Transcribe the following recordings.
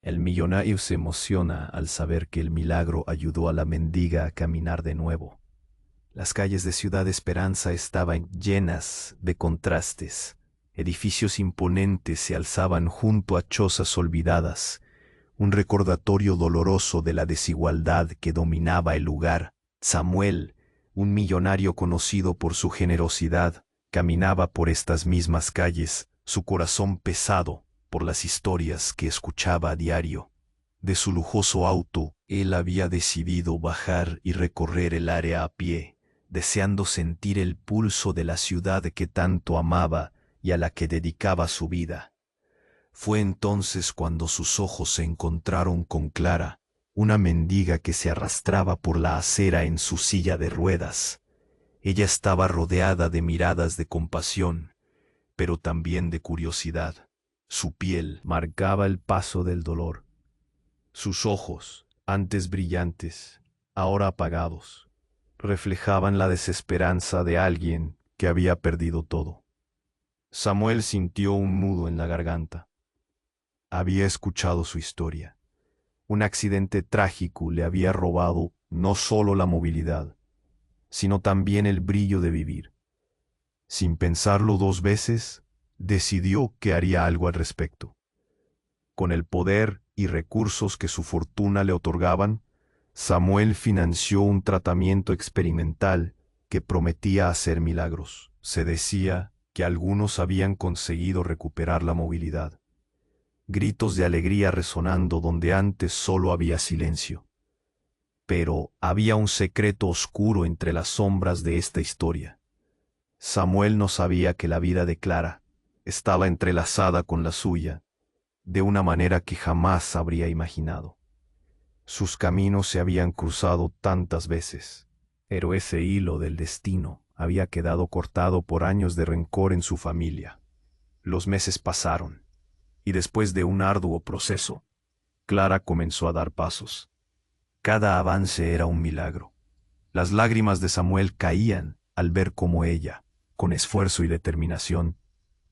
El millonario se emociona al saber que el milagro ayudó a la mendiga a caminar de nuevo. Las calles de Ciudad Esperanza estaban llenas de contrastes. Edificios imponentes se alzaban junto a chozas olvidadas, un recordatorio doloroso de la desigualdad que dominaba el lugar. Samuel, un millonario conocido por su generosidad, caminaba por estas mismas calles, su corazón pesado por las historias que escuchaba a diario. De su lujoso auto, él había decidido bajar y recorrer el área a pie, deseando sentir el pulso de la ciudad que tanto amaba y a la que dedicaba su vida. Fue entonces cuando sus ojos se encontraron con Clara, una mendiga que se arrastraba por la acera en su silla de ruedas. Ella estaba rodeada de miradas de compasión, pero también de curiosidad. Su piel marcaba el paso del dolor. Sus ojos, antes brillantes, ahora apagados, reflejaban la desesperanza de alguien que había perdido todo. Samuel sintió un nudo en la garganta. Había escuchado su historia. Un accidente trágico le había robado no solo la movilidad, sino también el brillo de vivir. Sin pensarlo dos veces, decidió que haría algo al respecto. Con el poder y recursos que su fortuna le otorgaban, Samuel financió un tratamiento experimental que prometía hacer milagros. Se decía que algunos habían conseguido recuperar la movilidad. Gritos de alegría resonando donde antes solo había silencio. Pero había un secreto oscuro entre las sombras de esta historia. Samuel no sabía que la vida de Clara estaba entrelazada con la suya, de una manera que jamás habría imaginado. Sus caminos se habían cruzado tantas veces, pero ese hilo del destino había quedado cortado por años de rencor en su familia. Los meses pasaron, y después de un arduo proceso, Clara comenzó a dar pasos. Cada avance era un milagro. Las lágrimas de Samuel caían al ver cómo ella, con esfuerzo y determinación,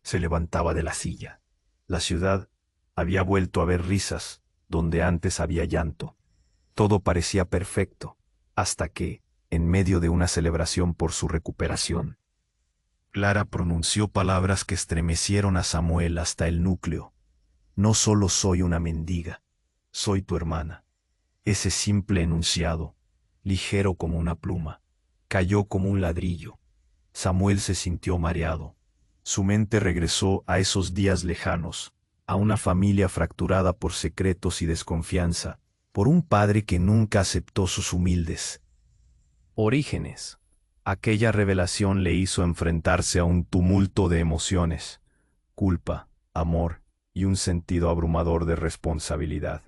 se levantaba de la silla. La ciudad había vuelto a ver risas donde antes había llanto. Todo parecía perfecto, hasta que, en medio de una celebración por su recuperación, Clara pronunció palabras que estremecieron a Samuel hasta el núcleo. No solo soy una mendiga, soy tu hermana. Ese simple enunciado, ligero como una pluma, cayó como un ladrillo. Samuel se sintió mareado. Su mente regresó a esos días lejanos, a una familia fracturada por secretos y desconfianza, por un padre que nunca aceptó sus humildes orígenes. Aquella revelación le hizo enfrentarse a un tumulto de emociones, culpa, amor y un sentido abrumador de responsabilidad.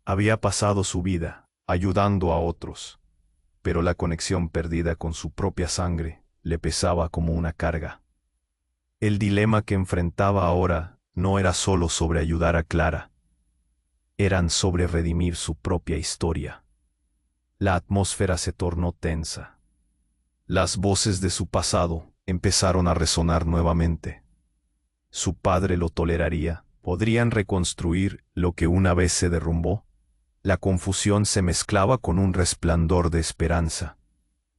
Había pasado su vida ayudando a otros, pero la conexión perdida con su propia sangre le pesaba como una carga. El dilema que enfrentaba ahora no era solo sobre ayudar a Clara, eran sobre redimir su propia historia. La atmósfera se tornó tensa. Las voces de su pasado empezaron a resonar nuevamente. Su padre lo toleraría. ¿Podrían reconstruir lo que una vez se derrumbó? La confusión se mezclaba con un resplandor de esperanza.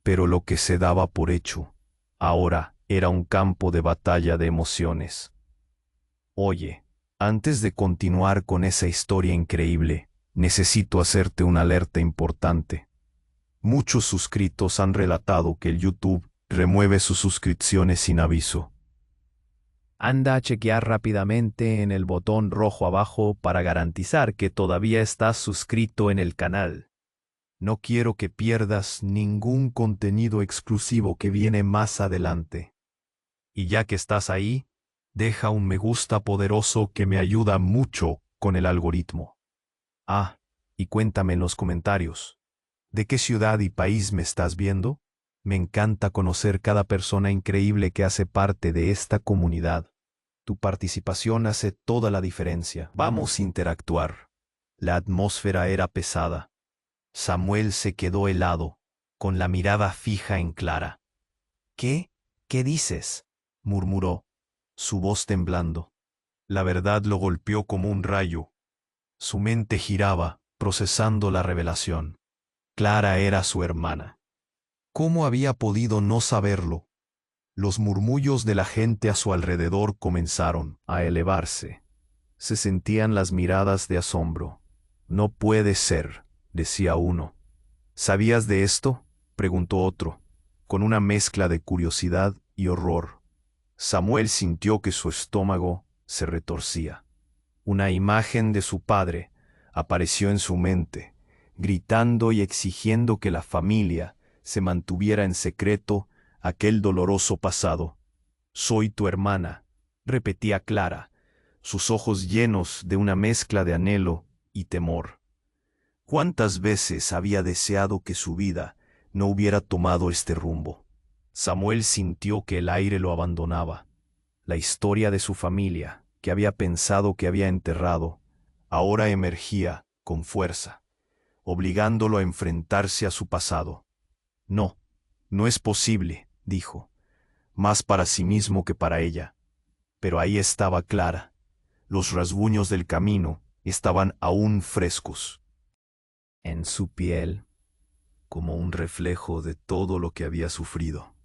Pero lo que se daba por hecho, ahora, era un campo de batalla de emociones. Oye, antes de continuar con esa historia increíble, necesito hacerte una alerta importante. Muchos suscritos han relatado que el YouTube remueve sus suscripciones sin aviso. Anda a chequear rápidamente en el botón rojo abajo para garantizar que todavía estás suscrito en el canal. No quiero que pierdas ningún contenido exclusivo que viene más adelante. Y ya que estás ahí, deja un me gusta poderoso que me ayuda mucho con el algoritmo. Ah, y cuéntame en los comentarios, ¿de qué ciudad y país me estás viendo? Me encanta conocer cada persona increíble que hace parte de esta comunidad. Tu participación hace toda la diferencia. Vamos a interactuar. La atmósfera era pesada. Samuel se quedó helado, con la mirada fija en Clara. ¿Qué? ¿Qué dices?, murmuró, su voz temblando. La verdad lo golpeó como un rayo. Su mente giraba, procesando la revelación. Clara era su hermana. ¿Cómo había podido no saberlo? Los murmullos de la gente a su alrededor comenzaron a elevarse. Se sentían las miradas de asombro. No puede ser, decía uno. ¿Sabías de esto?, preguntó otro, con una mezcla de curiosidad y horror. Samuel sintió que su estómago se retorcía. Una imagen de su padre apareció en su mente, gritando y exigiendo que la familia se mantuviera en secreto aquel doloroso pasado. «Soy tu hermana», repetía Clara, sus ojos llenos de una mezcla de anhelo y temor. ¿Cuántas veces había deseado que su vida no hubiera tomado este rumbo? Samuel sintió que el aire lo abandonaba. La historia de su familia, que había pensado que había enterrado, ahora emergía con fuerza, obligándolo a enfrentarse a su pasado. No, no es posible, dijo, más para sí mismo que para ella. Pero ahí estaba Clara. Los rasguños del camino estaban aún frescos en su piel, como un reflejo de todo lo que había sufrido.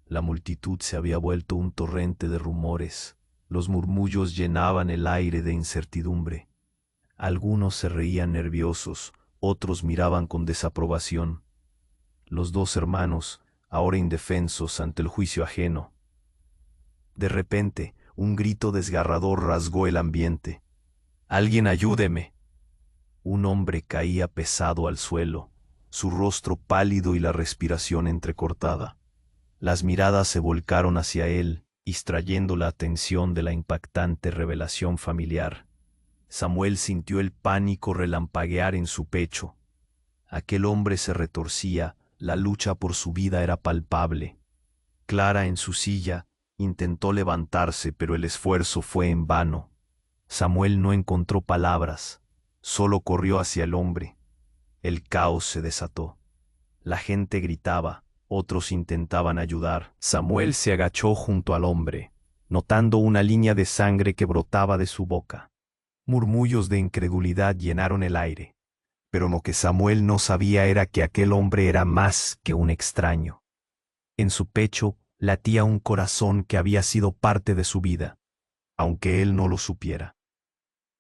La multitud se había vuelto un torrente de rumores. Los murmullos llenaban el aire de incertidumbre. Algunos se reían nerviosos, otros miraban con desaprobación. Los dos hermanos, ahora indefensos ante el juicio ajeno. De repente, un grito desgarrador rasgó el ambiente. «¡Alguien ayúdeme!». Un hombre caía pesado al suelo, su rostro pálido y la respiración entrecortada. Las miradas se volcaron hacia él, distrayendo la atención de la impactante revelación familiar. Samuel sintió el pánico relampaguear en su pecho. Aquel hombre se retorcía, la lucha por su vida era palpable. Clara, en su silla, intentó levantarse, pero el esfuerzo fue en vano. Samuel no encontró palabras, solo corrió hacia el hombre. El caos se desató. La gente gritaba, otros intentaban ayudar. Samuel se agachó junto al hombre, notando una línea de sangre que brotaba de su boca. Murmullos de incredulidad llenaron el aire, pero lo que Samuel no sabía era que aquel hombre era más que un extraño. En su pecho latía un corazón que había sido parte de su vida, aunque él no lo supiera.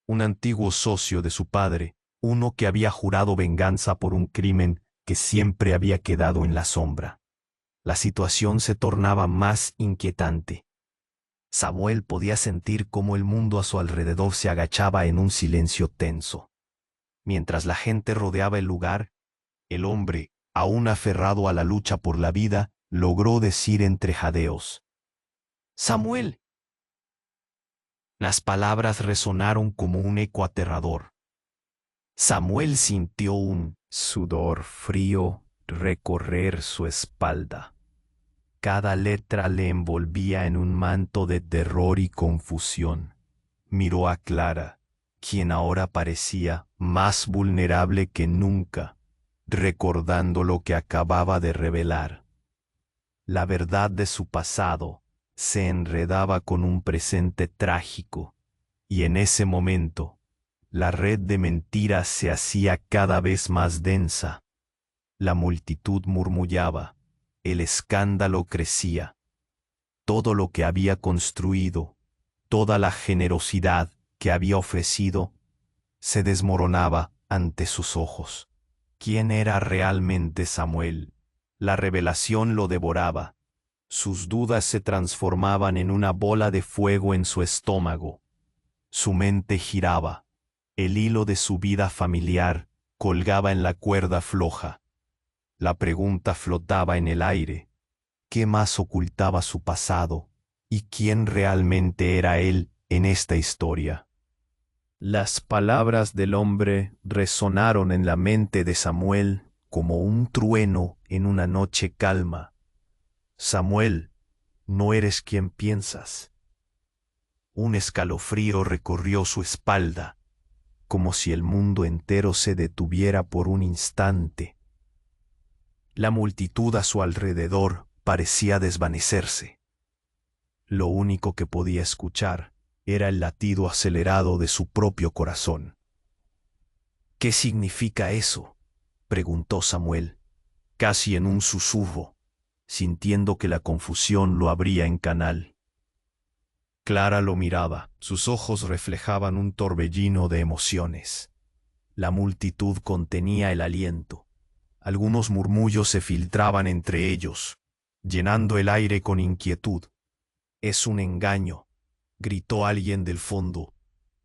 Un antiguo socio de su padre, uno que había jurado venganza por un crimen que siempre había quedado en la sombra. La situación se tornaba más inquietante. Samuel podía sentir cómo el mundo a su alrededor se agachaba en un silencio tenso. Mientras la gente rodeaba el lugar, el hombre, aún aferrado a la lucha por la vida, logró decir entre jadeos: «¡Samuel!». Las palabras resonaron como un eco aterrador. Samuel sintió un sudor frío recorrer su espalda. Cada letra le envolvía en un manto de terror y confusión. Miró a Clara, quien ahora parecía más vulnerable que nunca, recordando lo que acababa de revelar. La verdad de su pasado se enredaba con un presente trágico, y en ese momento, la red de mentiras se hacía cada vez más densa. La multitud murmullaba, el escándalo crecía. Todo lo que había construido, toda la generosidad que había ofrecido, se desmoronaba ante sus ojos. ¿Quién era realmente Samuel? La revelación lo devoraba. Sus dudas se transformaban en una bola de fuego en su estómago. Su mente giraba. El hilo de su vida familiar colgaba en la cuerda floja. La pregunta flotaba en el aire. ¿Qué más ocultaba su pasado? ¿Y quién realmente era él en esta historia? Las palabras del hombre resonaron en la mente de Samuel como un trueno en una noche calma. «Samuel, no eres quien piensas». Un escalofrío recorrió su espalda, como si el mundo entero se detuviera por un instante. La multitud a su alrededor parecía desvanecerse. Lo único que podía escuchar era el latido acelerado de su propio corazón. ¿Qué significa eso?, preguntó Samuel, casi en un susurro, sintiendo que la confusión lo abría en canal. Clara lo miraba, sus ojos reflejaban un torbellino de emociones. La multitud contenía el aliento. Algunos murmullos se filtraban entre ellos, llenando el aire con inquietud. «Es un engaño», gritó alguien del fondo,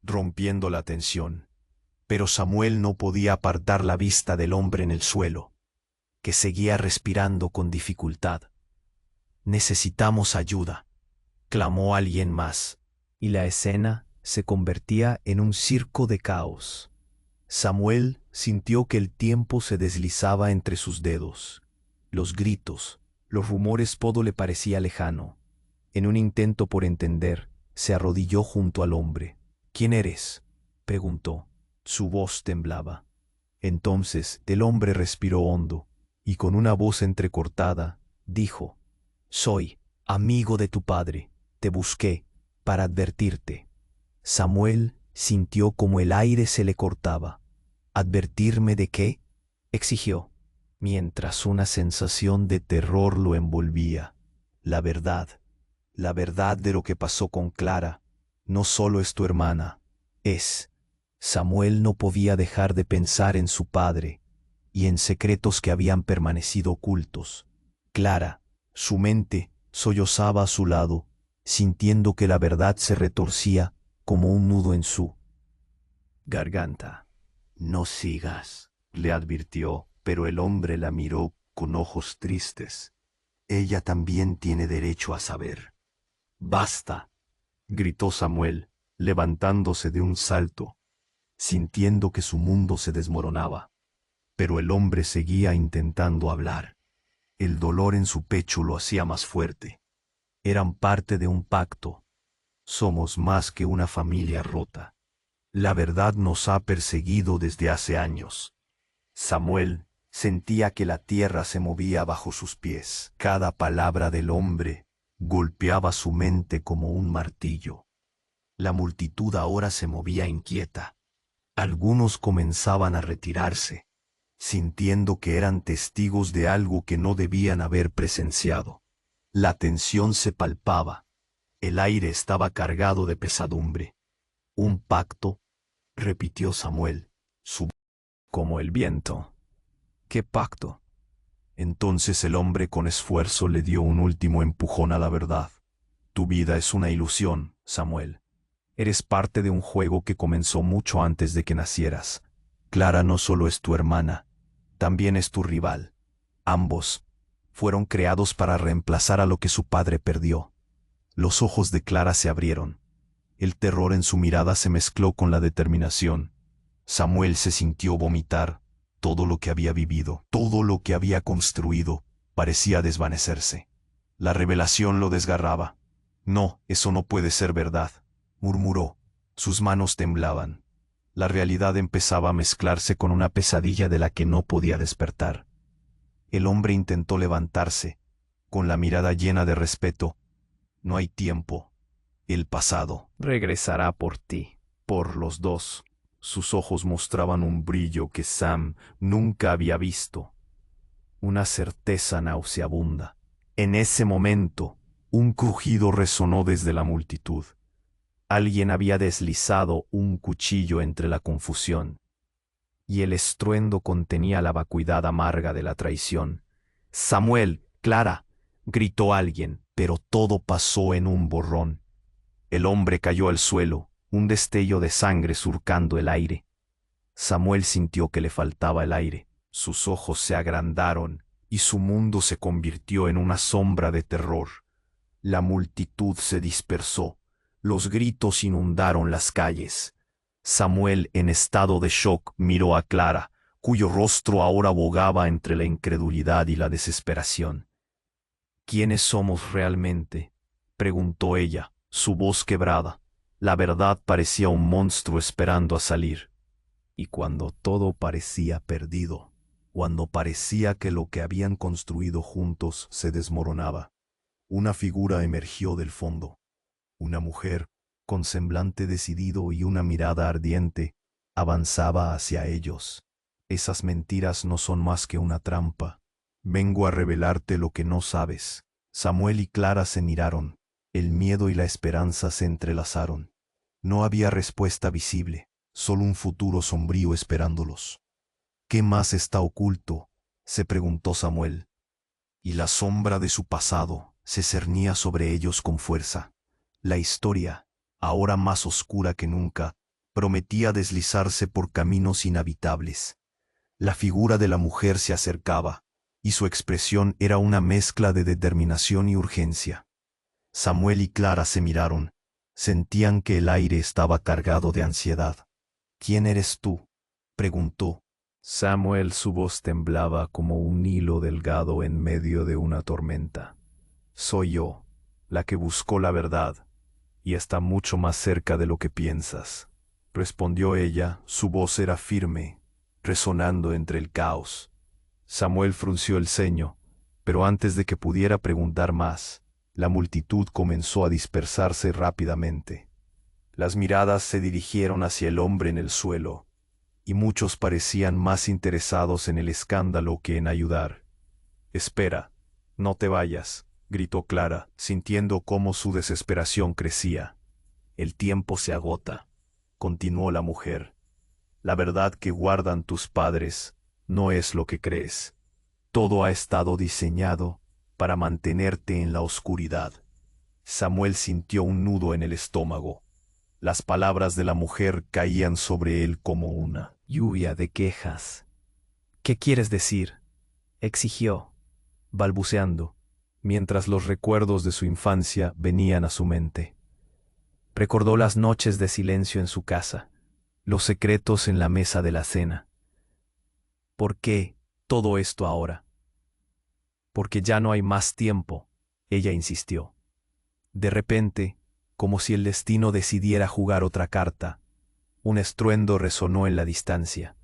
rompiendo la tensión. Pero Samuel no podía apartar la vista del hombre en el suelo, que seguía respirando con dificultad. «Necesitamos ayuda», clamó alguien más, y la escena se convertía en un circo de caos. Samuel sintió que el tiempo se deslizaba entre sus dedos. Los gritos, los rumores, todo le parecía lejano. En un intento por entender, se arrodilló junto al hombre. «¿Quién eres?», preguntó. Su voz temblaba. Entonces el hombre respiró hondo, y con una voz entrecortada, dijo: «Soy amigo de tu padre. Te busqué para advertirte». Samuel sintió como el aire se le cortaba. «¿Advertirme de qué?», exigió, mientras una sensación de terror lo envolvía. La verdad de lo que pasó con Clara, no solo es tu hermana, es... Samuel no podía dejar de pensar en su padre y en secretos que habían permanecido ocultos. Clara, su mente, sollozaba a su lado, sintiendo que la verdad se retorcía como un nudo en su garganta. «No sigas», le advirtió, pero el hombre la miró con ojos tristes. «Ella también tiene derecho a saber». «Basta», gritó Samuel, levantándose de un salto, sintiendo que su mundo se desmoronaba. Pero el hombre seguía intentando hablar. El dolor en su pecho lo hacía más fuerte. Eran parte de un pacto. Somos más que una familia rota. La verdad nos ha perseguido desde hace años. Samuel sentía que la tierra se movía bajo sus pies. Cada palabra del hombre golpeaba su mente como un martillo. La multitud ahora se movía inquieta. Algunos comenzaban a retirarse, sintiendo que eran testigos de algo que no debían haber presenciado. La tensión se palpaba. El aire estaba cargado de pesadumbre. «Un pacto», repitió Samuel, como el viento. «¿Qué pacto?». Entonces el hombre con esfuerzo le dio un último empujón a la verdad. «Tu vida es una ilusión, Samuel. Eres parte de un juego que comenzó mucho antes de que nacieras. Clara no solo es tu hermana, también es tu rival. Ambos fueron creados para reemplazar a lo que su padre perdió». Los ojos de Clara se abrieron. El terror en su mirada se mezcló con la determinación. Samuel se sintió vomitar. Todo lo que había vivido, todo lo que había construido, parecía desvanecerse. La revelación lo desgarraba. «No, eso no puede ser verdad», murmuró. Sus manos temblaban. La realidad empezaba a mezclarse con una pesadilla de la que no podía despertar. El hombre intentó levantarse, con la mirada llena de respeto. «No hay tiempo. El pasado regresará por ti, por los dos». Sus ojos mostraban un brillo que Sam nunca había visto. Una certeza nauseabunda. En ese momento, un crujido resonó desde la multitud. Alguien había deslizado un cuchillo entre la confusión, y el estruendo contenía la vacuidad amarga de la traición. «Samuel, Clara», gritó alguien, pero todo pasó en un borrón. El hombre cayó al suelo, un destello de sangre surcando el aire. Samuel sintió que le faltaba el aire. Sus ojos se agrandaron y su mundo se convirtió en una sombra de terror. La multitud se dispersó. Los gritos inundaron las calles. Samuel, en estado de shock, miró a Clara, cuyo rostro ahora bogaba entre la incredulidad y la desesperación. «¿Quiénes somos realmente?», preguntó ella, su voz quebrada. La verdad parecía un monstruo esperando a salir. Y cuando todo parecía perdido, cuando parecía que lo que habían construido juntos se desmoronaba, una figura emergió del fondo. Una mujer, con semblante decidido y una mirada ardiente, avanzaba hacia ellos. Esas mentiras no son más que una trampa. Vengo a revelarte lo que no sabes. Samuel y Clara se miraron. El miedo y la esperanza se entrelazaron. No había respuesta visible, solo un futuro sombrío esperándolos. ¿Qué más está oculto?, se preguntó Samuel. Y la sombra de su pasado se cernía sobre ellos con fuerza. La historia, ahora más oscura que nunca, prometía deslizarse por caminos inhabitables. La figura de la mujer se acercaba, y su expresión era una mezcla de determinación y urgencia. Samuel y Clara se miraron. Sentían que el aire estaba cargado de ansiedad. ¿Quién eres tú?, preguntó. Samuel, su voz temblaba como un hilo delgado en medio de una tormenta. Soy yo, la que buscó la verdad, y está mucho más cerca de lo que piensas, respondió ella. Su voz era firme, resonando entre el caos. Samuel frunció el ceño, pero antes de que pudiera preguntar más, la multitud comenzó a dispersarse rápidamente. Las miradas se dirigieron hacia el hombre en el suelo, y muchos parecían más interesados en el escándalo que en ayudar. «Espera, no te vayas», gritó Clara, sintiendo cómo su desesperación crecía. «El tiempo se agota», continuó la mujer. «La verdad que guardan tus padres no es lo que crees. Todo ha estado diseñado para mantenerte en la oscuridad». Samuel sintió un nudo en el estómago. Las palabras de la mujer caían sobre él como una lluvia de quejas. «¿Qué quieres decir?», exigió, balbuceando, mientras los recuerdos de su infancia venían a su mente. Recordó las noches de silencio en su casa, los secretos en la mesa de la cena. «¿Por qué todo esto ahora?». «Porque ya no hay más tiempo», ella insistió. De repente, como si el destino decidiera jugar otra carta, un estruendo resonó en la distancia.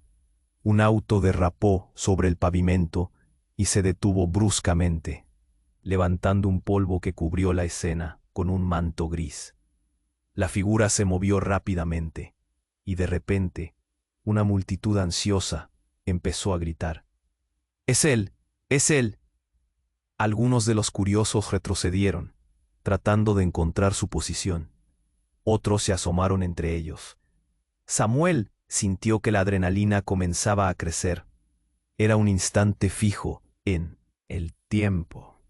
Un auto derrapó sobre el pavimento y se detuvo bruscamente, levantando un polvo que cubrió la escena con un manto gris. La figura se movió rápidamente, y de repente, una multitud ansiosa empezó a gritar. «¡Es él! ¡Es él!». Algunos de los curiosos retrocedieron, tratando de encontrar su posición. Otros se asomaron entre ellos. Samuel sintió que la adrenalina comenzaba a crecer. Era un instante fijo en el tiempo.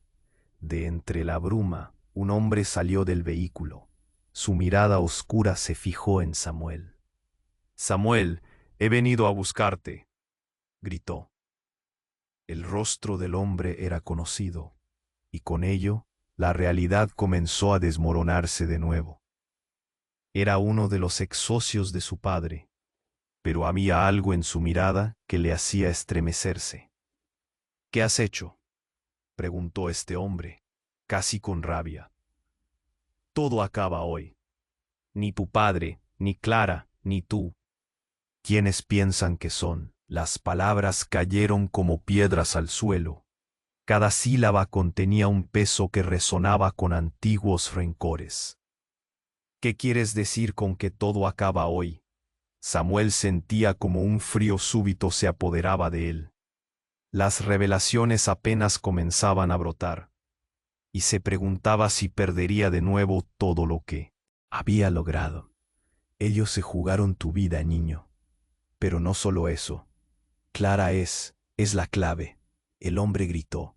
De entre la bruma, un hombre salió del vehículo. Su mirada oscura se fijó en Samuel. «Samuel, he venido a buscarte», gritó. El rostro del hombre era conocido, y con ello, la realidad comenzó a desmoronarse de nuevo. Era uno de los ex socios de su padre, pero había algo en su mirada que le hacía estremecerse. «¿Qué has hecho?», preguntó este hombre, casi con rabia. «Todo acaba hoy. Ni tu padre, ni Clara, ni tú. ¿Quiénes piensan que son?». Las palabras cayeron como piedras al suelo. Cada sílaba contenía un peso que resonaba con antiguos rencores. «¿Qué quieres decir con que todo acaba hoy?». Samuel sentía como un frío súbito se apoderaba de él. Las revelaciones apenas comenzaban a brotar, y se preguntaba si perdería de nuevo todo lo que había logrado. «Ellos se jugaron tu vida, niño. Pero no solo eso. Clara es la clave», el hombre gritó,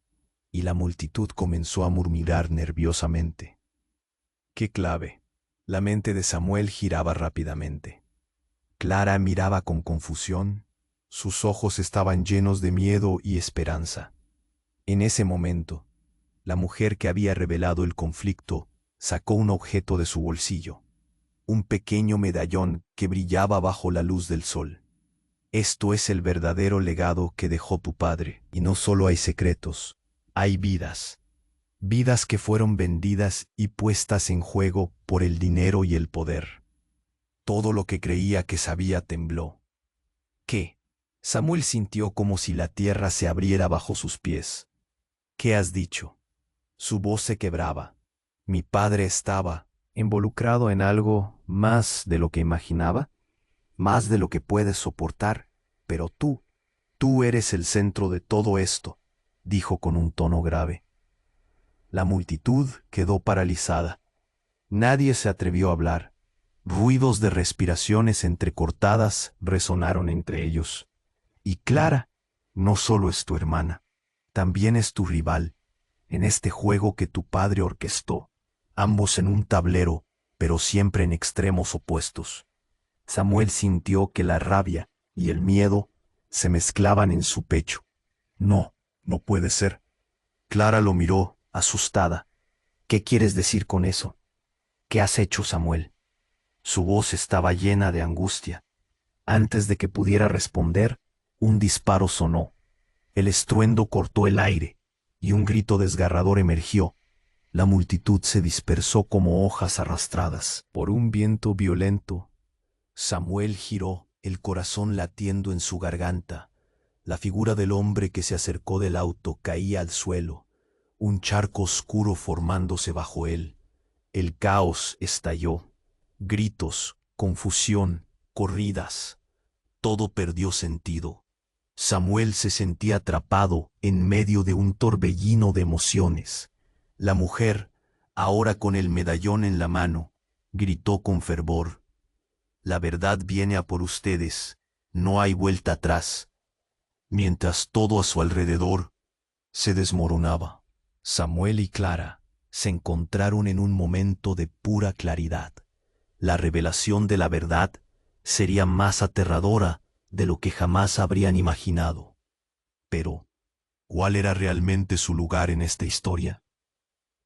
y la multitud comenzó a murmurar nerviosamente. «¿Qué clave?». La mente de Samuel giraba rápidamente. Clara miraba con confusión. Sus ojos estaban llenos de miedo y esperanza. En ese momento, la mujer que había revelado el conflicto sacó un objeto de su bolsillo, un pequeño medallón que brillaba bajo la luz del sol. «Esto es el verdadero legado que dejó tu padre, y no solo hay secretos, hay vidas. Vidas que fueron vendidas y puestas en juego por el dinero y el poder». Todo lo que creía que sabía tembló. «¿Qué?». Samuel sintió como si la tierra se abriera bajo sus pies. «¿Qué has dicho?». Su voz se quebraba. «¿Mi padre estaba involucrado en algo más de lo que imaginaba?». más de lo que puedes soportar, pero tú eres el centro de todo esto, dijo con un tono grave. La multitud quedó paralizada. Nadie se atrevió a hablar. Ruidos de respiraciones entrecortadas resonaron entre ellos. Y Clara no solo es tu hermana, también es tu rival, en este juego que tu padre orquestó, ambos en un tablero, pero siempre en extremos opuestos. Samuel sintió que la rabia y el miedo se mezclaban en su pecho. No, no puede ser. Clara lo miró, asustada. ¿Qué quieres decir con eso? ¿Qué has hecho, Samuel? Su voz estaba llena de angustia. Antes de que pudiera responder, un disparo sonó. El estruendo cortó el aire, y un grito desgarrador emergió. La multitud se dispersó como hojas arrastradas por un viento violento. Samuel giró, el corazón latiendo en su garganta. La figura del hombre que se acercó del auto caía al suelo, un charco oscuro formándose bajo él. El caos estalló. Gritos, confusión, corridas. Todo perdió sentido. Samuel se sentía atrapado en medio de un torbellino de emociones. La mujer, ahora con el medallón en la mano, gritó con fervor: «La verdad viene a por ustedes, no hay vuelta atrás». Mientras todo a su alrededor se desmoronaba, Samuel y Clara se encontraron en un momento de pura claridad. La revelación de la verdad sería más aterradora de lo que jamás habrían imaginado. Pero, ¿cuál era realmente su lugar en esta historia?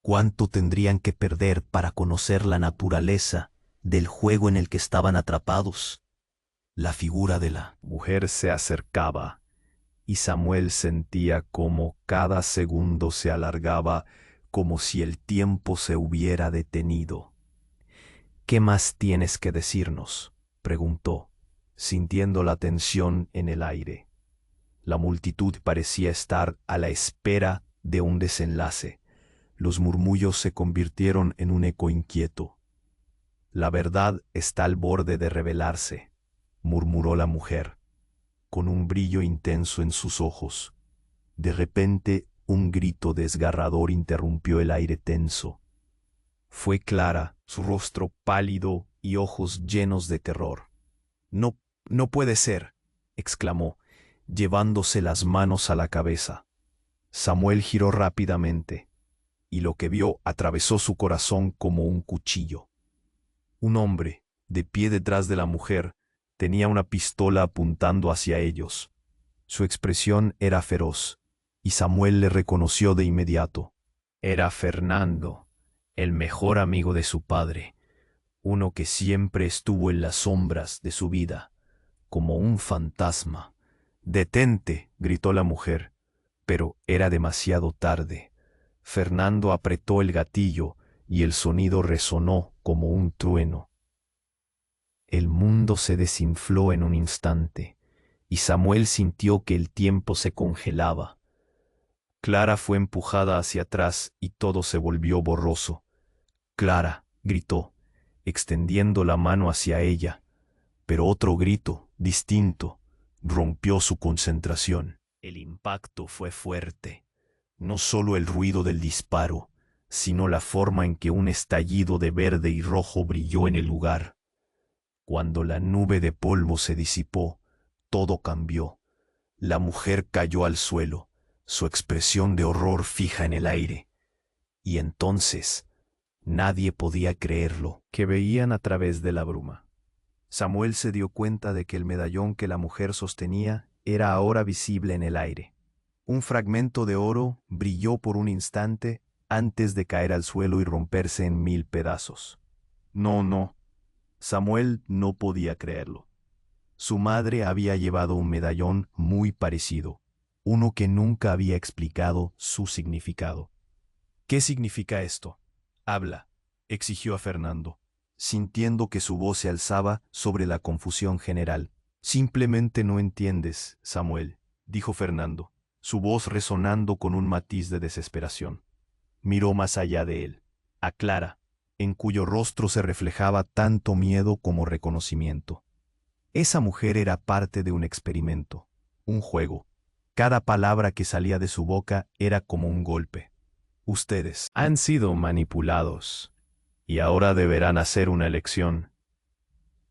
¿Cuánto tendrían que perder para conocer la naturaleza del juego en el que estaban atrapados? La figura de la mujer se acercaba, y Samuel sentía cómo cada segundo se alargaba, como si el tiempo se hubiera detenido. «¿Qué más tienes que decirnos?», preguntó, sintiendo la tensión en el aire. La multitud parecía estar a la espera de un desenlace. Los murmullos se convirtieron en un eco inquieto. «La verdad está al borde de revelarse», murmuró la mujer, con un brillo intenso en sus ojos. De repente, un grito desgarrador interrumpió el aire tenso. Fue Clara, su rostro pálido y ojos llenos de terror. «No, no puede ser», exclamó, llevándose las manos a la cabeza. Samuel giró rápidamente, y lo que vio atravesó su corazón como un cuchillo. Un hombre, de pie detrás de la mujer, tenía una pistola apuntando hacia ellos. Su expresión era feroz, y Samuel le reconoció de inmediato. Era Fernando, el mejor amigo de su padre, uno que siempre estuvo en las sombras de su vida, como un fantasma. «Detente», gritó la mujer, pero era demasiado tarde. Fernando apretó el gatillo y el sonido resonó como un trueno. El mundo se desinfló en un instante, y Samuel sintió que el tiempo se congelaba. Clara fue empujada hacia atrás y todo se volvió borroso. «Clara», gritó, extendiendo la mano hacia ella, pero otro grito, distinto, rompió su concentración. El impacto fue fuerte. No solo el ruido del disparo, sino la forma en que un estallido de verde y rojo brilló en el lugar. Cuando la nube de polvo se disipó, todo cambió. La mujer cayó al suelo, su expresión de horror fija en el aire. Y entonces, nadie podía creerlo, que veían a través de la bruma. Samuel se dio cuenta de que el medallón que la mujer sostenía era ahora visible en el aire. Un fragmento de oro brilló por un instante antes de caer al suelo y romperse en 1000 pedazos. No, no. Samuel no podía creerlo. Su madre había llevado un medallón muy parecido, uno que nunca había explicado su significado. «¿Qué significa esto? Habla», exigió a Fernando, sintiendo que su voz se alzaba sobre la confusión general. «Simplemente no entiendes, Samuel», dijo Fernando, su voz resonando con un matiz de desesperación. Miró más allá de él, a Clara, en cuyo rostro se reflejaba tanto miedo como reconocimiento. Esa mujer era parte de un experimento, un juego. Cada palabra que salía de su boca era como un golpe. Ustedes han sido manipulados y ahora deberán hacer una elección.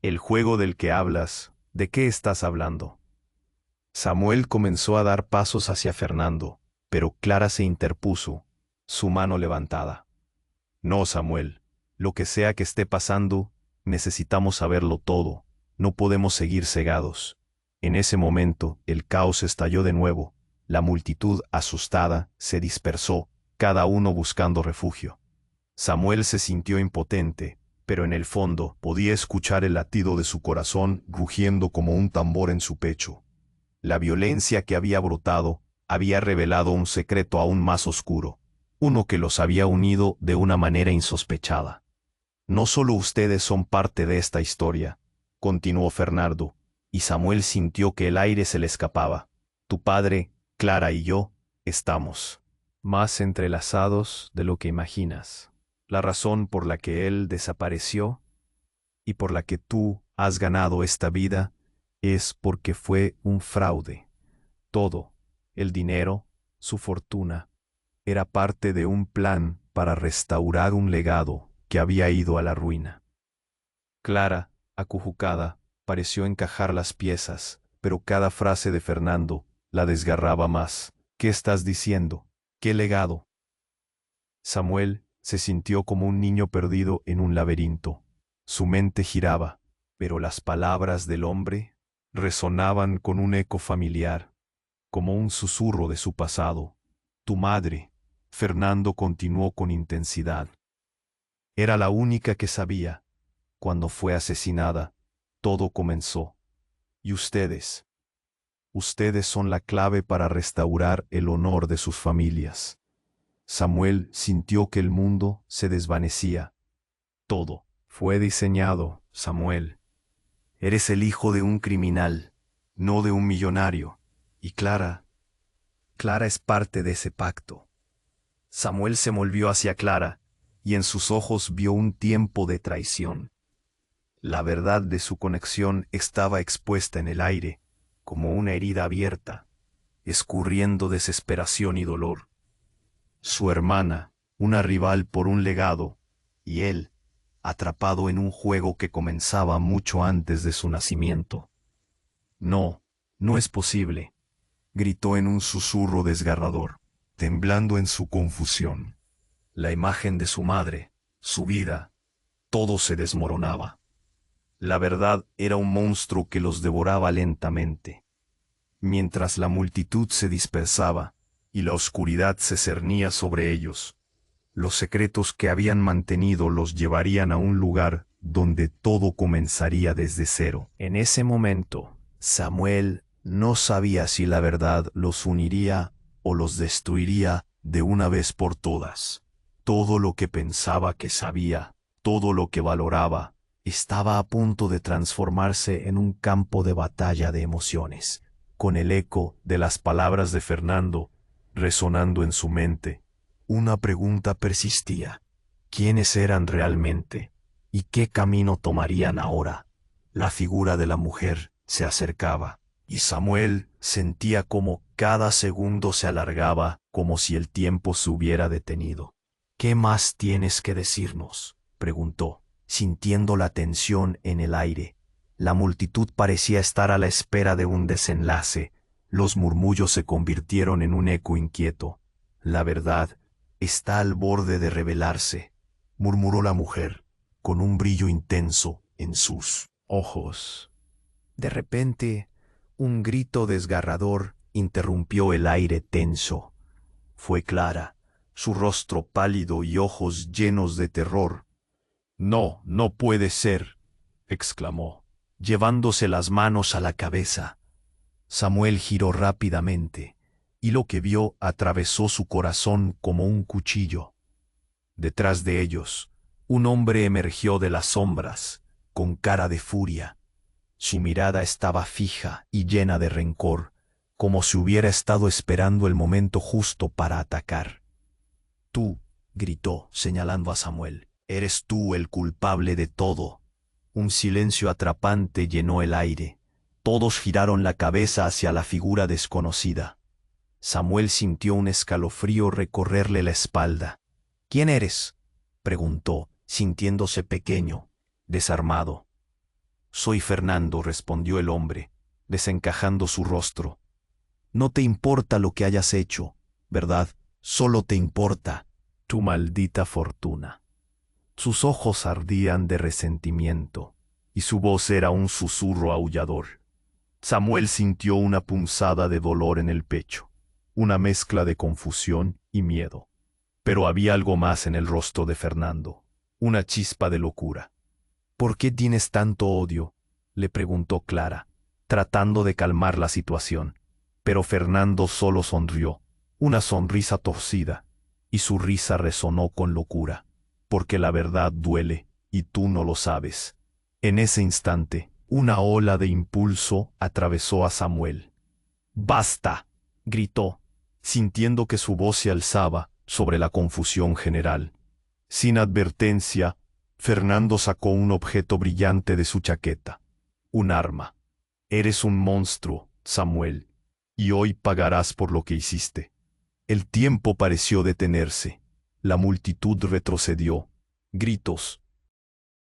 El juego del que hablas, ¿de qué estás hablando? Samuel comenzó a dar pasos hacia Fernando, pero Clara se interpuso, su mano levantada. No, Samuel, lo que sea que esté pasando, necesitamos saberlo todo, no podemos seguir cegados. En ese momento, el caos estalló de nuevo, la multitud, asustada, se dispersó, cada uno buscando refugio. Samuel se sintió impotente, pero en el fondo podía escuchar el latido de su corazón rugiendo como un tambor en su pecho. La violencia que había brotado había revelado un secreto aún más oscuro, uno que los había unido de una manera insospechada. No solo ustedes son parte de esta historia, continuó Fernando, y Samuel sintió que el aire se le escapaba. Tu padre, Clara y yo, estamos más entrelazados de lo que imaginas. La razón por la que él desapareció y por la que tú has ganado esta vida es porque fue un fraude. Todo, el dinero, su fortuna, era parte de un plan para restaurar un legado que había ido a la ruina. Clara, acujucada, pareció encajar las piezas, pero cada frase de Fernando la desgarraba más. ¿Qué estás diciendo? ¿Qué legado? Samuel se sintió como un niño perdido en un laberinto. Su mente giraba, pero las palabras del hombre resonaban con un eco familiar, como un susurro de su pasado. Tu madre, Fernando continuó con intensidad. Era la única que sabía. Cuando fue asesinada, todo comenzó. Y ustedes son la clave para restaurar el honor de sus familias. Samuel sintió que el mundo se desvanecía. Todo fue diseñado, Samuel. Eres el hijo de un criminal, no de un millonario. Y Clara es parte de ese pacto. Samuel se volvió hacia Clara, y en sus ojos vio un tiempo de traición. La verdad de su conexión estaba expuesta en el aire, como una herida abierta, escurriendo desesperación y dolor. Su hermana, una rival por un legado, y él, atrapado en un juego que comenzaba mucho antes de su nacimiento. No, no es posible, gritó en un susurro desgarrador, temblando en su confusión. La imagen de su madre, su vida, todo se desmoronaba. La verdad era un monstruo que los devoraba lentamente. Mientras la multitud se dispersaba y la oscuridad se cernía sobre ellos, los secretos que habían mantenido los llevarían a un lugar donde todo comenzaría desde cero. En ese momento, Samuel no sabía si la verdad los uniría o los destruiría de una vez por todas. Todo lo que pensaba que sabía, todo lo que valoraba, estaba a punto de transformarse en un campo de batalla de emociones, con el eco de las palabras de Fernando resonando en su mente. Una pregunta persistía: ¿quiénes eran realmente? ¿Y qué camino tomarían ahora? La figura de la mujer se acercaba, y Samuel sentía como cada segundo se alargaba, como si el tiempo se hubiera detenido. ¿Qué más tienes que decirnos?, preguntó, sintiendo la tensión en el aire. La multitud parecía estar a la espera de un desenlace. Los murmullos se convirtieron en un eco inquieto. La verdad está al borde de revelarse, murmuró la mujer, con un brillo intenso en sus ojos. De repente, un grito desgarrador interrumpió el aire tenso. Fue Clara, su rostro pálido y ojos llenos de terror. No, no puede ser, exclamó, llevándose las manos a la cabeza. Samuel giró rápidamente, y lo que vio atravesó su corazón como un cuchillo. Detrás de ellos, un hombre emergió de las sombras, con cara de furia. Su mirada estaba fija y llena de rencor, como si hubiera estado esperando el momento justo para atacar. Tú, gritó, señalando a Samuel, eres tú el culpable de todo. Un silencio atrapante llenó el aire. Todos giraron la cabeza hacia la figura desconocida. Samuel sintió un escalofrío recorrerle la espalda. «¿Quién eres?», preguntó, sintiéndose pequeño, desarmado. «Soy Fernando», respondió el hombre, desencajando su rostro. «No te importa lo que hayas hecho, ¿verdad? Solo te importa tu maldita fortuna». Sus ojos ardían de resentimiento, y su voz era un susurro aullador. Samuel sintió una punzada de dolor en el pecho, una mezcla de confusión y miedo. Pero había algo más en el rostro de Fernando, una chispa de locura. «¿Por qué tienes tanto odio?», le preguntó Clara, tratando de calmar la situación. Pero Fernando solo sonrió, una sonrisa torcida, y su risa resonó con locura. «Porque la verdad duele, y tú no lo sabes». En ese instante, una ola de impulso atravesó a Samuel. «¡Basta!», gritó, sintiendo que su voz se alzaba sobre la confusión general. Sin advertencia, Fernando sacó un objeto brillante de su chaqueta. Un arma. «Eres un monstruo, Samuel, y hoy pagarás por lo que hiciste». El tiempo pareció detenerse. La multitud retrocedió. Gritos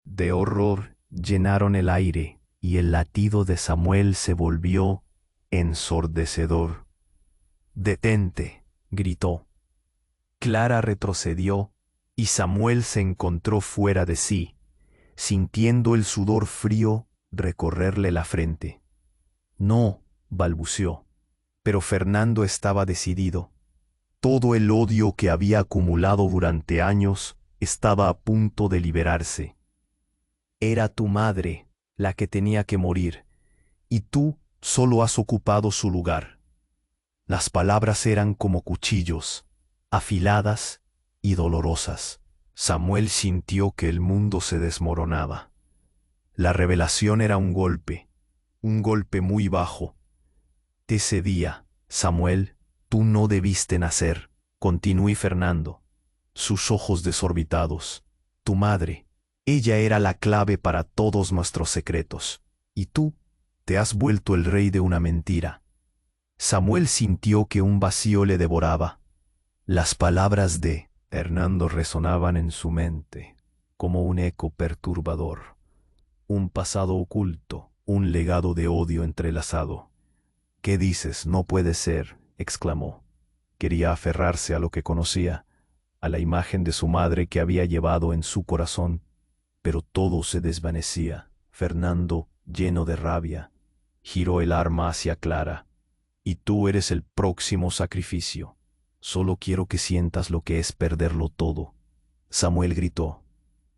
de horror llenaron el aire, y el latido de Samuel se volvió ensordecedor. «¡Detente!», gritó. Clara retrocedió, y Samuel se encontró fuera de sí, sintiendo el sudor frío recorrerle la frente. «No», balbuceó, pero Fernando estaba decidido. Todo el odio que había acumulado durante años estaba a punto de liberarse. «Era tu madre la que tenía que morir, y tú solo has ocupado su lugar». Las palabras eran como cuchillos, afiladas y dolorosas. Samuel sintió que el mundo se desmoronaba. La revelación era un golpe muy bajo. «Ese día, Samuel, tú no debiste nacer», continuó Fernando, sus ojos desorbitados. «Tu madre, ella era la clave para todos nuestros secretos, y tú te has vuelto el rey de una mentira». Samuel sintió que un vacío le devoraba. Las palabras de Fernando resonaban en su mente como un eco perturbador, un pasado oculto, un legado de odio entrelazado. «¿Qué dices? No puede ser», exclamó. Quería aferrarse a lo que conocía, a la imagen de su madre que había llevado en su corazón, pero todo se desvanecía. Fernando, lleno de rabia, giró el arma hacia Clara. «Y tú eres el próximo sacrificio. Solo quiero que sientas lo que es perderlo todo». Samuel gritó,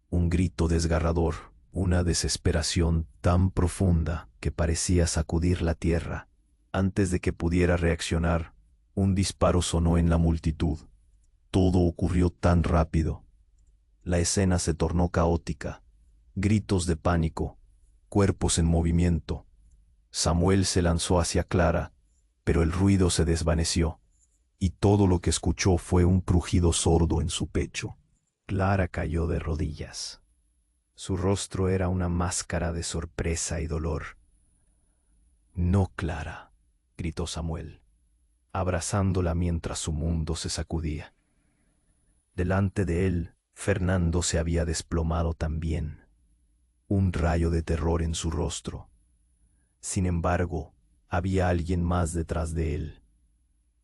un grito desgarrador, una desesperación tan profunda que parecía sacudir la tierra. Antes de que pudiera reaccionar, un disparo sonó en la multitud. Todo ocurrió tan rápido. La escena se tornó caótica. Gritos de pánico, cuerpos en movimiento. Samuel se lanzó hacia Clara, pero el ruido se desvaneció, y todo lo que escuchó fue un crujido sordo en su pecho. Clara cayó de rodillas. Su rostro era una máscara de sorpresa y dolor. «No, Clara», gritó Samuel, abrazándola mientras su mundo se sacudía. Delante de él, Fernando se había desplomado también, un rayo de terror en su rostro. Sin embargo, había alguien más detrás de él,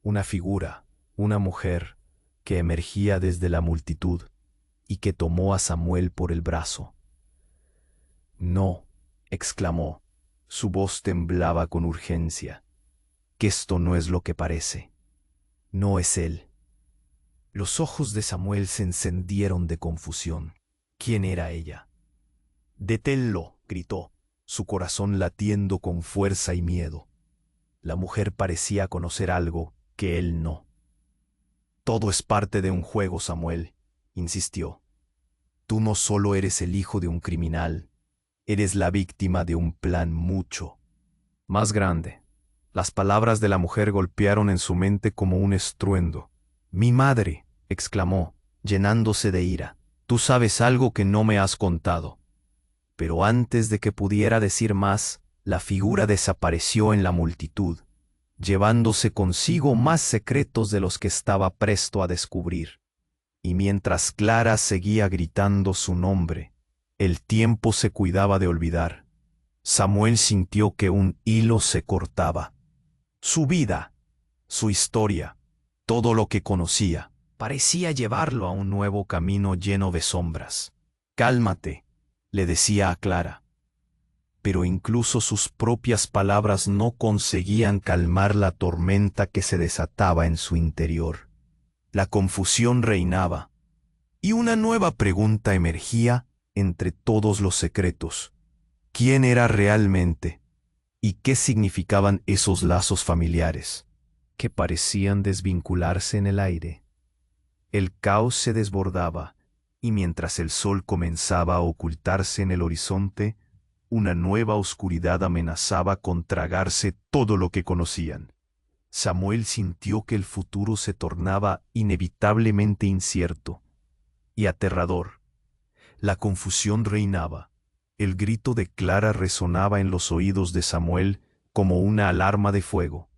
una figura, una mujer, que emergía desde la multitud y que tomó a Samuel por el brazo. «No», exclamó, su voz temblaba con urgencia, «que esto no es lo que parece. No es él». Los ojos de Samuel se encendieron de confusión. ¿Quién era ella? «Deténlo», gritó, su corazón latiendo con fuerza y miedo. La mujer parecía conocer algo que él no. «Todo es parte de un juego, Samuel», insistió. «Tú no solo eres el hijo de un criminal, eres la víctima de un plan mucho más grande». Las palabras de la mujer golpearon en su mente como un estruendo. «Mi madre», exclamó, llenándose de ira. «Tú sabes algo que no me has contado». Pero antes de que pudiera decir más, la figura desapareció en la multitud, llevándose consigo más secretos de los que estaba presto a descubrir. Y mientras Clara seguía gritando su nombre, el tiempo se cuidaba de olvidar. Samuel sintió que un hilo se cortaba. Su vida, su historia, todo lo que conocía, parecía llevarlo a un nuevo camino lleno de sombras. «Cálmate», le decía a Clara. Pero incluso sus propias palabras no conseguían calmar la tormenta que se desataba en su interior. La confusión reinaba, y una nueva pregunta emergía entre todos los secretos. ¿Quién era realmente? ¿Y qué significaban esos lazos familiares, que parecían desvincularse en el aire? El caos se desbordaba, y mientras el sol comenzaba a ocultarse en el horizonte, una nueva oscuridad amenazaba con tragarse todo lo que conocían. Samuel sintió que el futuro se tornaba inevitablemente incierto y aterrador. La confusión reinaba. El grito de Clara resonaba en los oídos de Samuel como una alarma de fuego.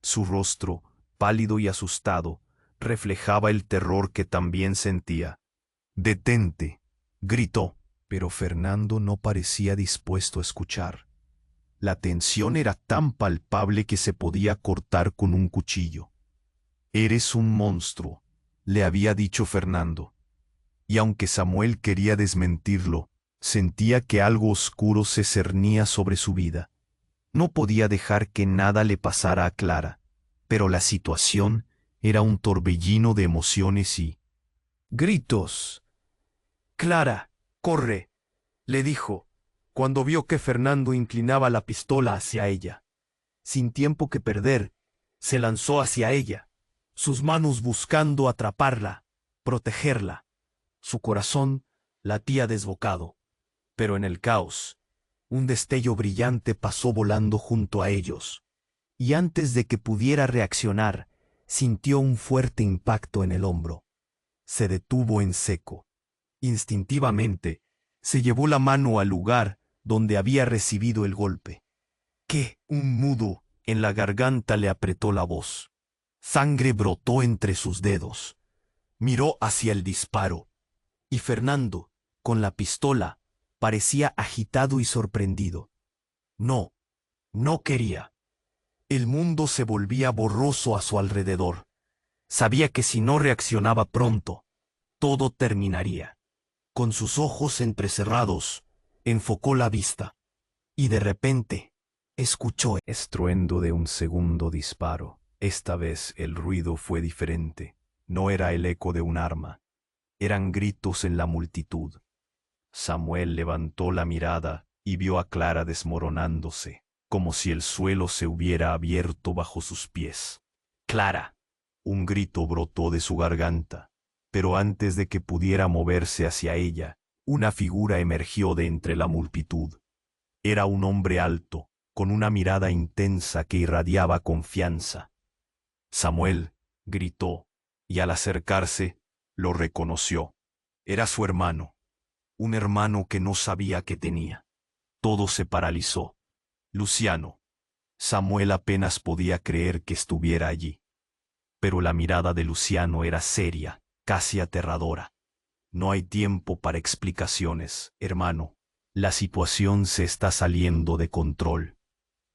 Su rostro, pálido y asustado, reflejaba el terror que también sentía. «Detente», gritó, pero Fernando no parecía dispuesto a escuchar. La tensión era tan palpable que se podía cortar con un cuchillo. «Eres un monstruo», le había dicho Fernando. Y aunque Samuel quería desmentirlo, sentía que algo oscuro se cernía sobre su vida. No podía dejar que nada le pasara a Clara, pero la situación era un torbellino de emociones y gritos. «Clara, corre», le dijo, cuando vio que Fernando inclinaba la pistola hacia ella. Sin tiempo que perder, se lanzó hacia ella, sus manos buscando atraparla, protegerla. Su corazón latía desbocado, pero en el caos, un destello brillante pasó volando junto a ellos, y antes de que pudiera reaccionar, sintió un fuerte impacto en el hombro. Se detuvo en seco. Instintivamente, se llevó la mano al lugar donde había recibido el golpe. «¿Qué?» Un nudo en la garganta le apretó la voz. Sangre brotó entre sus dedos. Miró hacia el disparo, y Fernando, con la pistola, parecía agitado y sorprendido. No, no quería. El mundo se volvía borroso a su alrededor. Sabía que si no reaccionaba pronto, todo terminaría. Con sus ojos entrecerrados, enfocó la vista, y de repente escuchó el estruendo de un segundo disparo. Esta vez el ruido fue diferente. No era el eco de un arma. Eran gritos en la multitud. Samuel levantó la mirada y vio a Clara desmoronándose, como si el suelo se hubiera abierto bajo sus pies. «Clara». Un grito brotó de su garganta, pero antes de que pudiera moverse hacia ella, una figura emergió de entre la multitud. Era un hombre alto, con una mirada intensa que irradiaba confianza. «Samuel», gritó, y al acercarse, lo reconoció. Era su hermano, un hermano que no sabía que tenía. Todo se paralizó. «Luciano». Samuel apenas podía creer que estuviera allí. Pero la mirada de Luciano era seria, casi aterradora. «No hay tiempo para explicaciones, hermano. La situación se está saliendo de control».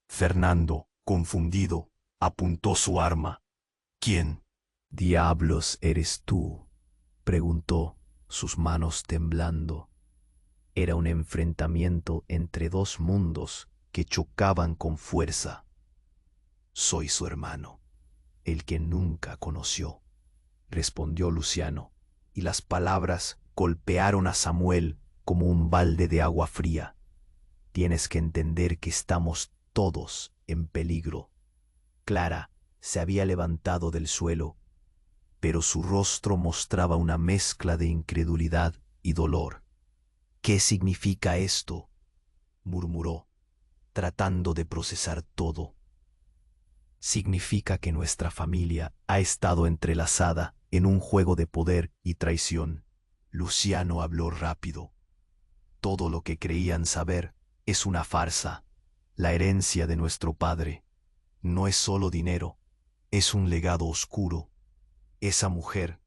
Fernando, confundido, apuntó su arma. «¿Quién diablos eres tú?», preguntó, sus manos temblando. Era un enfrentamiento entre dos mundos que chocaban con fuerza. «Soy su hermano, el que nunca conoció», respondió Luciano, y las palabras golpearon a Samuel como un balde de agua fría. «Tienes que entender que estamos todos en peligro». Clara se había levantado del suelo, pero su rostro mostraba una mezcla de incredulidad y dolor. «¿Qué significa esto?», murmuró, tratando de procesar todo. «Significa que nuestra familia ha estado entrelazada en un juego de poder y traición». Luciano habló rápido. Todo lo que creían saber es una farsa. La herencia de nuestro padre no es solo dinero, es un legado oscuro. Esa mujer,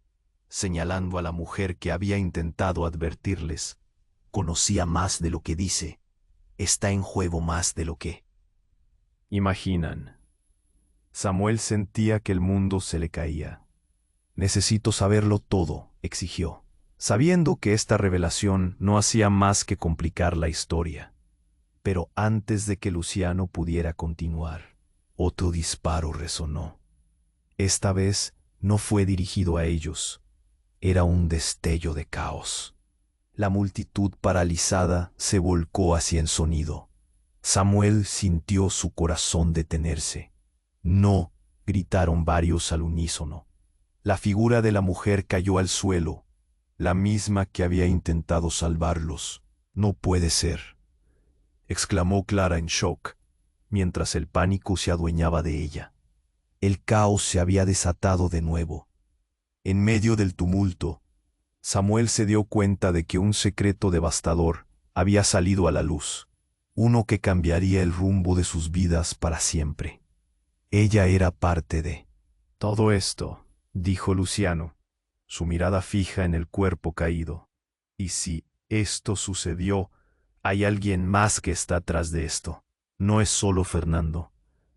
señalando a la mujer que había intentado advertirles, conocía más de lo que dice. Está en juego más de lo que imaginan. Samuel sentía que el mundo se le caía. Necesito saberlo todo, exigió, sabiendo que esta revelación no hacía más que complicar la historia. Pero antes de que Luciano pudiera continuar, otro disparo resonó. Esta vez no fue dirigido a ellos. Era un destello de caos. La multitud paralizada se volcó hacia el sonido. Samuel sintió su corazón detenerse. No, gritaron varios al unísono. La figura de la mujer cayó al suelo, la misma que había intentado salvarlos. No puede ser, exclamó Clara en shock, mientras el pánico se adueñaba de ella. El caos se había desatado de nuevo. En medio del tumulto, Samuel se dio cuenta de que un secreto devastador había salido a la luz, uno que cambiaría el rumbo de sus vidas para siempre. Ella era parte de todo esto, dijo Luciano, su mirada fija en el cuerpo caído. Y si esto sucedió, hay alguien más que está tras de esto. No es solo Fernando.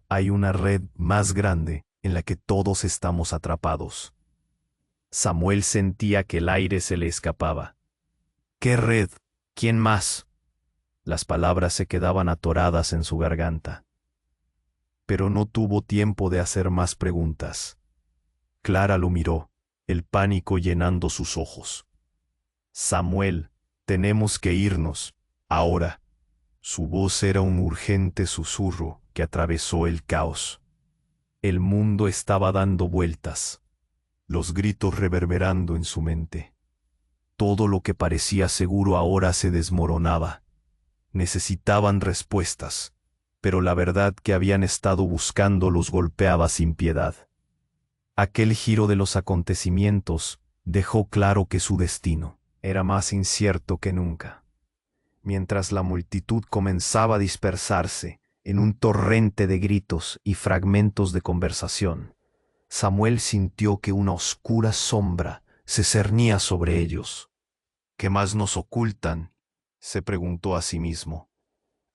Hay una red más grande en la que todos estamos atrapados. Samuel sentía que el aire se le escapaba. ¿Qué red? ¿Quién más? Las palabras se quedaban atoradas en su garganta. Pero no tuvo tiempo de hacer más preguntas. Clara lo miró, el pánico llenando sus ojos. Samuel, tenemos que irnos, ahora. Su voz era un urgente susurro que atravesó el caos. El mundo estaba dando vueltas, los gritos reverberando en su mente. Todo lo que parecía seguro ahora se desmoronaba. Necesitaban respuestas, pero la verdad que habían estado buscando los golpeaba sin piedad. Aquel giro de los acontecimientos dejó claro que su destino era más incierto que nunca. Mientras la multitud comenzaba a dispersarse en un torrente de gritos y fragmentos de conversación, Samuel sintió que una oscura sombra se cernía sobre ellos. ¿Qué más nos ocultan?, se preguntó a sí mismo.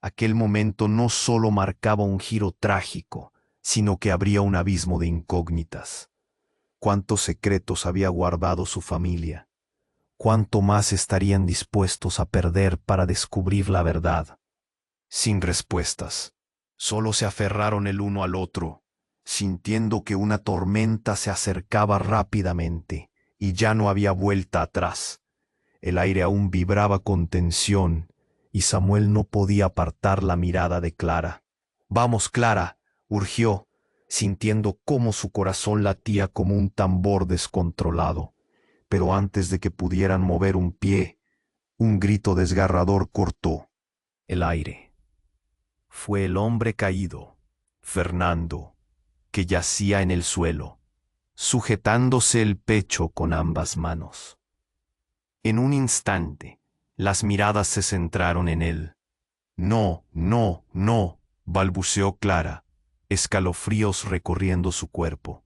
Aquel momento no solo marcaba un giro trágico, sino que abría un abismo de incógnitas. ¿Cuántos secretos había guardado su familia? ¿Cuánto más estarían dispuestos a perder para descubrir la verdad? Sin respuestas, solo se aferraron el uno al otro, sintiendo que una tormenta se acercaba rápidamente y ya no había vuelta atrás. El aire aún vibraba con tensión y Samuel no podía apartar la mirada de Clara. «Vamos, Clara», urgió, sintiendo cómo su corazón latía como un tambor descontrolado. Pero antes de que pudieran mover un pie, un grito desgarrador cortó el aire. Fue el hombre caído, Fernando, que yacía en el suelo, sujetándose el pecho con ambas manos. En un instante, las miradas se centraron en él. «No, no, no», balbuceó Clara, escalofríos recorriendo su cuerpo.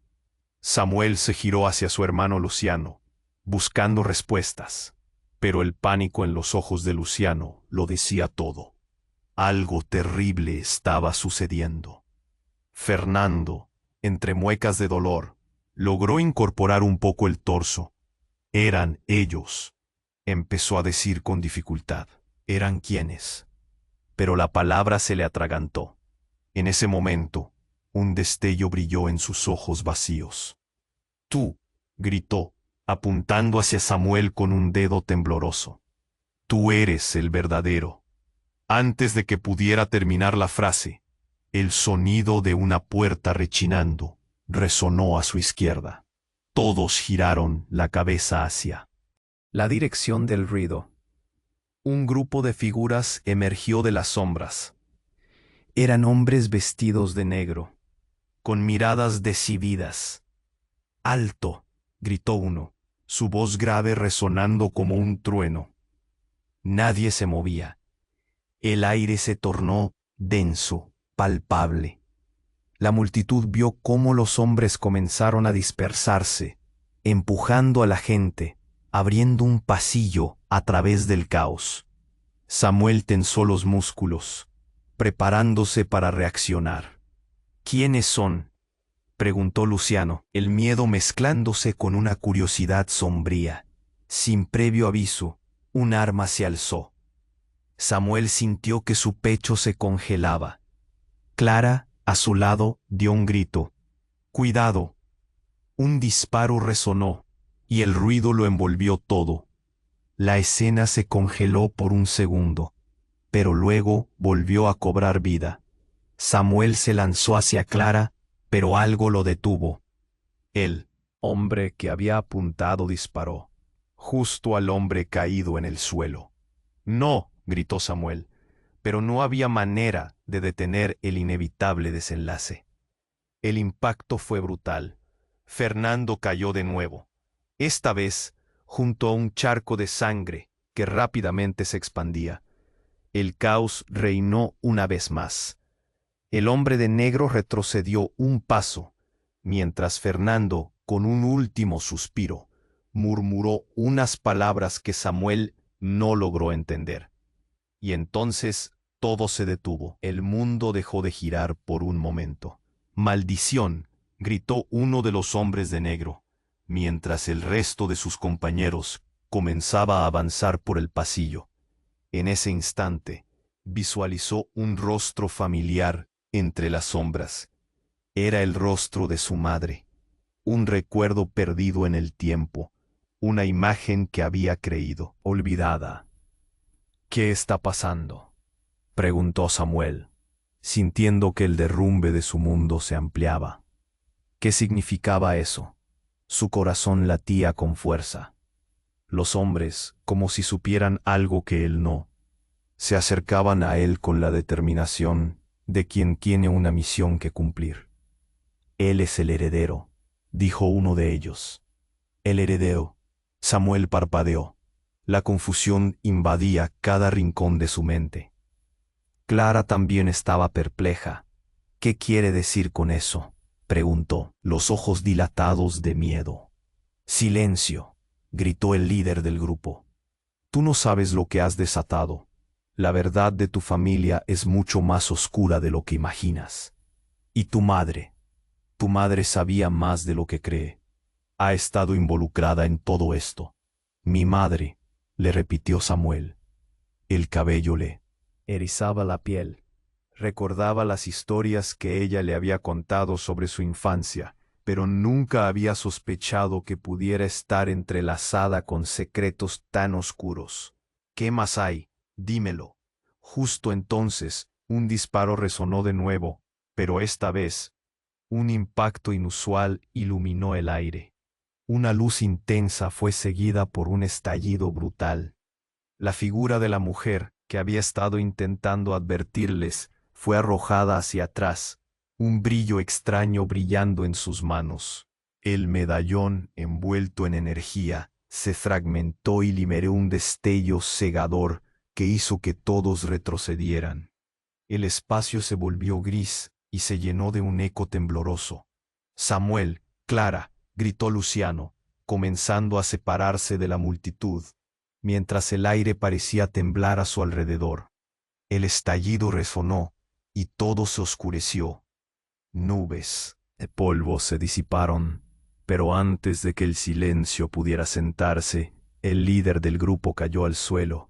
Samuel se giró hacia su hermano Luciano, buscando respuestas, pero el pánico en los ojos de Luciano lo decía todo. Algo terrible estaba sucediendo. Fernando, entre muecas de dolor, logró incorporar un poco el torso. «Eran ellos», empezó a decir con dificultad. «¿Eran quiénes?». Pero la palabra se le atragantó. En ese momento, un destello brilló en sus ojos vacíos. «Tú», gritó, apuntando hacia Samuel con un dedo tembloroso. «Tú eres el verdadero». Antes de que pudiera terminar la frase, el sonido de una puerta rechinando resonó a su izquierda. Todos giraron la cabeza hacia la dirección del ruido. Un grupo de figuras emergió de las sombras. Eran hombres vestidos de negro, con miradas decididas. «¡Alto!», gritó uno, su voz grave resonando como un trueno. Nadie se movía. El aire se tornó denso, palpable. La multitud vio cómo los hombres comenzaron a dispersarse, empujando a la gente, abriendo un pasillo a través del caos. Samuel tensó los músculos, preparándose para reaccionar. ¿Quiénes son?, preguntó Luciano, el miedo mezclándose con una curiosidad sombría. Sin previo aviso, un arma se alzó. Samuel sintió que su pecho se congelaba. Clara, a su lado, dio un grito. ¡Cuidado! Un disparo resonó, y el ruido lo envolvió todo. La escena se congeló por un segundo, pero luego volvió a cobrar vida. Samuel se lanzó hacia Clara, pero algo lo detuvo. El hombre que había apuntado disparó, justo al hombre caído en el suelo. ¡No!, gritó Samuel, pero no había manera de detener el inevitable desenlace. El impacto fue brutal. Fernando cayó de nuevo, esta vez junto a un charco de sangre que rápidamente se expandía. El caos reinó una vez más. El hombre de negro retrocedió un paso, mientras Fernando, con un último suspiro, murmuró unas palabras que Samuel no logró entender. Y entonces todo se detuvo. El mundo dejó de girar por un momento. «¡Maldición!», gritó uno de los hombres de negro, mientras el resto de sus compañeros comenzaba a avanzar por el pasillo. En ese instante, visualizó un rostro familiar entre las sombras. Era el rostro de su madre, un recuerdo perdido en el tiempo, una imagen que había creído olvidada. «¿Qué está pasando?», preguntó Samuel, sintiendo que el derrumbe de su mundo se ampliaba. ¿Qué significaba eso? Su corazón latía con fuerza. Los hombres, como si supieran algo que él no, se acercaban a él con la determinación de quien tiene una misión que cumplir. «Él es el heredero», dijo uno de ellos. «El heredero». Samuel parpadeó. La confusión invadía cada rincón de su mente. Clara también estaba perpleja. «¿Qué quiere decir con eso?», preguntó, los ojos dilatados de miedo. «Silencio», gritó el líder del grupo. «Tú no sabes lo que has desatado. La verdad de tu familia es mucho más oscura de lo que imaginas. Y tu madre sabía más de lo que cree. Ha estado involucrada en todo esto». «Mi madre», le repitió Samuel. El cabello le erizaba la piel. Recordaba las historias que ella le había contado sobre su infancia, pero nunca había sospechado que pudiera estar entrelazada con secretos tan oscuros. «¿Qué más hay? Dímelo». Justo entonces, un disparo resonó de nuevo, pero esta vez, un impacto inusual iluminó el aire. Una luz intensa fue seguida por un estallido brutal. La figura de la mujer, que había estado intentando advertirles, fue arrojada hacia atrás, un brillo extraño brillando en sus manos. El medallón, envuelto en energía, se fragmentó y liberó un destello cegador que hizo que todos retrocedieran. El espacio se volvió gris y se llenó de un eco tembloroso. «Samuel, Clara», gritó Luciano, comenzando a separarse de la multitud, mientras el aire parecía temblar a su alrededor. El estallido resonó, y todo se oscureció. Nubes de polvo se disiparon, pero antes de que el silencio pudiera sentarse, el líder del grupo cayó al suelo,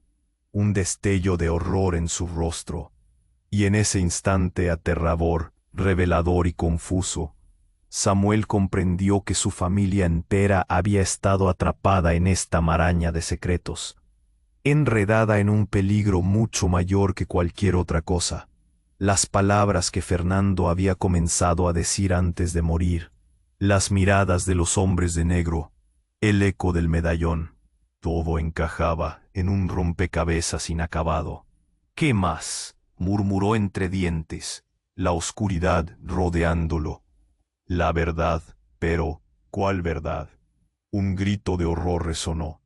un destello de horror en su rostro, y en ese instante aterrador, revelador y confuso, Samuel comprendió que su familia entera había estado atrapada en esta maraña de secretos, enredada en un peligro mucho mayor que cualquier otra cosa. Las palabras que Fernando había comenzado a decir antes de morir, las miradas de los hombres de negro, el eco del medallón, todo encajaba en un rompecabezas inacabado. «¿Qué más?», murmuró entre dientes, la oscuridad rodeándolo. «La verdad, pero, ¿cuál verdad?». Un grito de horror resonó.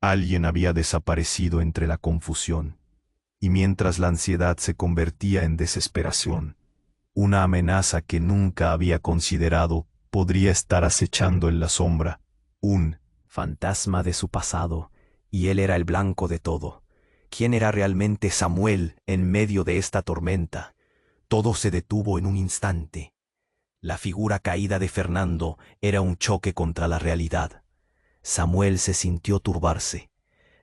Alguien había desaparecido entre la confusión, y mientras la ansiedad se convertía en desesperación, una amenaza que nunca había considerado podría estar acechando en la sombra, un fantasma de su pasado, y él era el blanco de todo. ¿Quién era realmente Samuel en medio de esta tormenta? Todo se detuvo en un instante. La figura caída de Fernando era un choque contra la realidad. Samuel se sintió turbarse.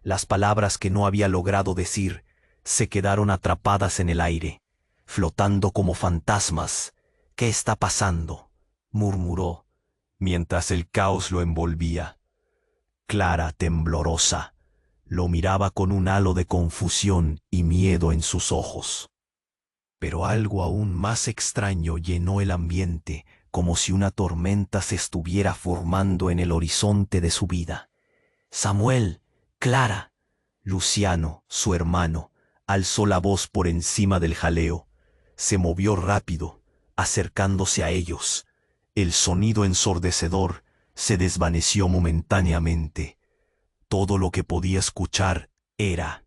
Las palabras que no había logrado decir se quedaron atrapadas en el aire, flotando como fantasmas. «¿Qué está pasando?», murmuró, mientras el caos lo envolvía. Clara, temblorosa, lo miraba con un halo de confusión y miedo en sus ojos. Pero algo aún más extraño llenó el ambiente, como si una tormenta se estuviera formando en el horizonte de su vida. «Samuel, Clara». Luciano, su hermano, alzó la voz por encima del jaleo. Se movió rápido, acercándose a ellos. El sonido ensordecedor se desvaneció momentáneamente. Todo lo que podía escuchar era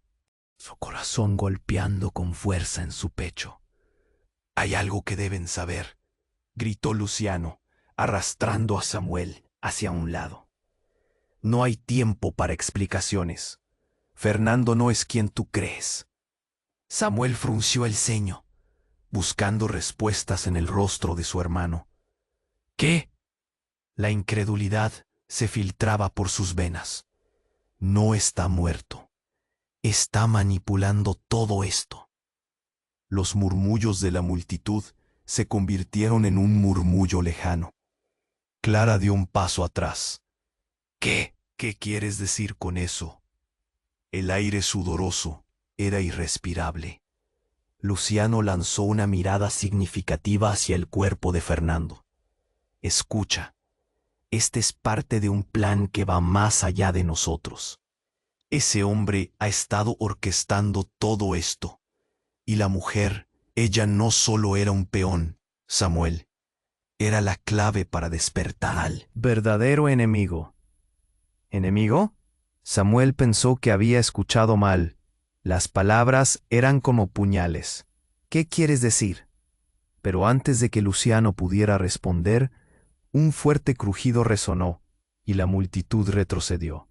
su corazón golpeando con fuerza en su pecho. «Hay algo que deben saber», gritó Luciano, arrastrando a Samuel hacia un lado. «No hay tiempo para explicaciones. Fernando no es quien tú crees». Samuel frunció el ceño, buscando respuestas en el rostro de su hermano. «¿Qué?». La incredulidad se filtraba por sus venas. «No está muerto. Está manipulando todo esto». Los murmullos de la multitud se convirtieron en un murmullo lejano. Clara dio un paso atrás. «¿Qué? ¿Qué quieres decir con eso?». El aire sudoroso era irrespirable. Luciano lanzó una mirada significativa hacia el cuerpo de Fernando. «Escucha, este es parte de un plan que va más allá de nosotros. Ese hombre ha estado orquestando todo esto. Y la mujer, ella no solo era un peón, Samuel. Era la clave para despertar al verdadero enemigo». ¿Enemigo? Samuel pensó que había escuchado mal. Las palabras eran como puñales. «¿Qué quieres decir?». Pero antes de que Luciano pudiera responder, un fuerte crujido resonó y la multitud retrocedió.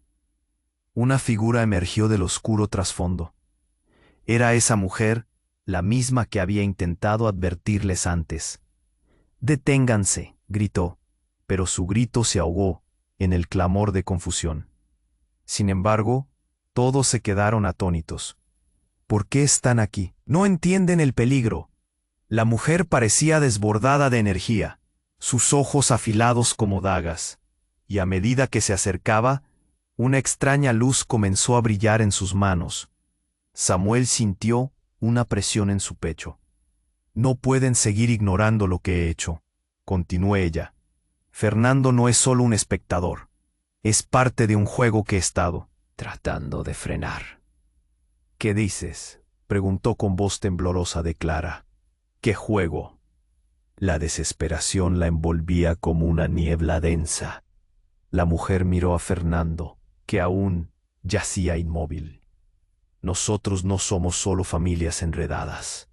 Una figura emergió del oscuro trasfondo. Era esa mujer, la misma que había intentado advertirles antes. «Deténganse», gritó, pero su grito se ahogó en el clamor de confusión. Sin embargo, todos se quedaron atónitos. «¿Por qué están aquí? No entienden el peligro». La mujer parecía desbordada de energía, sus ojos afilados como dagas, y a medida que se acercaba, una extraña luz comenzó a brillar en sus manos. Samuel sintió una presión en su pecho. «No pueden seguir ignorando lo que he hecho», continuó ella. «Fernando no es solo un espectador, es parte de un juego que he estado tratando de frenar». «¿Qué dices?», preguntó con voz temblorosa de Clara. «¿Qué juego?». La desesperación la envolvía como una niebla densa. La mujer miró a Fernando, que aún yacía inmóvil. «Nosotros no somos solo familias enredadas.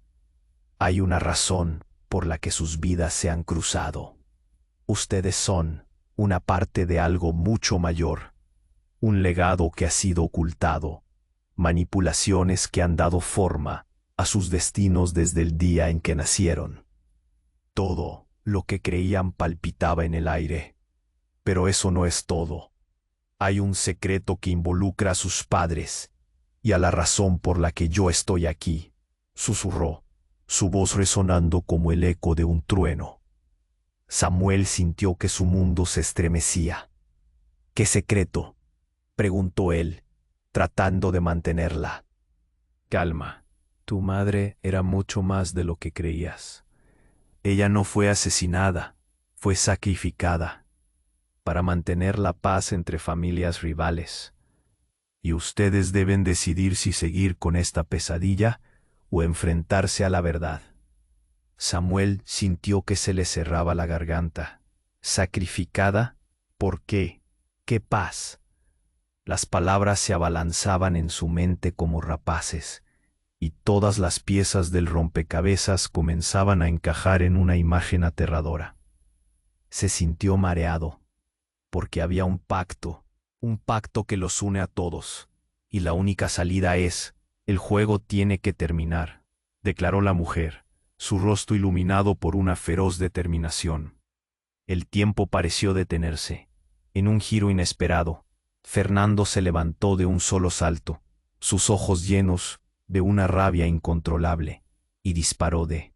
Hay una razón por la que sus vidas se han cruzado. Ustedes son una parte de algo mucho mayor, un legado que ha sido ocultado, manipulaciones que han dado forma a sus destinos desde el día en que nacieron». Todo lo que creían palpitaba en el aire. Pero eso no es todo. Hay un secreto que involucra a sus padres y a la razón por la que yo estoy aquí, susurró, su voz resonando como el eco de un trueno. Samuel sintió que su mundo se estremecía. «¿Qué secreto?», preguntó él, tratando de mantenerla. «Calma, tu madre era mucho más de lo que creías. Ella no fue asesinada, fue sacrificada para mantener la paz entre familias rivales. Y ustedes deben decidir si seguir con esta pesadilla o enfrentarse a la verdad». Samuel sintió que se le cerraba la garganta. «¿Sacrificada? ¿Por qué? ¿Qué paz?». Las palabras se abalanzaban en su mente como rapaces, y todas las piezas del rompecabezas comenzaban a encajar en una imagen aterradora. Se sintió mareado, porque había un pacto que los une a todos, y la única salida es, el juego tiene que terminar, declaró la mujer, su rostro iluminado por una feroz determinación. El tiempo pareció detenerse. En un giro inesperado, Fernando se levantó de un solo salto, sus ojos llenos de una rabia incontrolable, y disparó de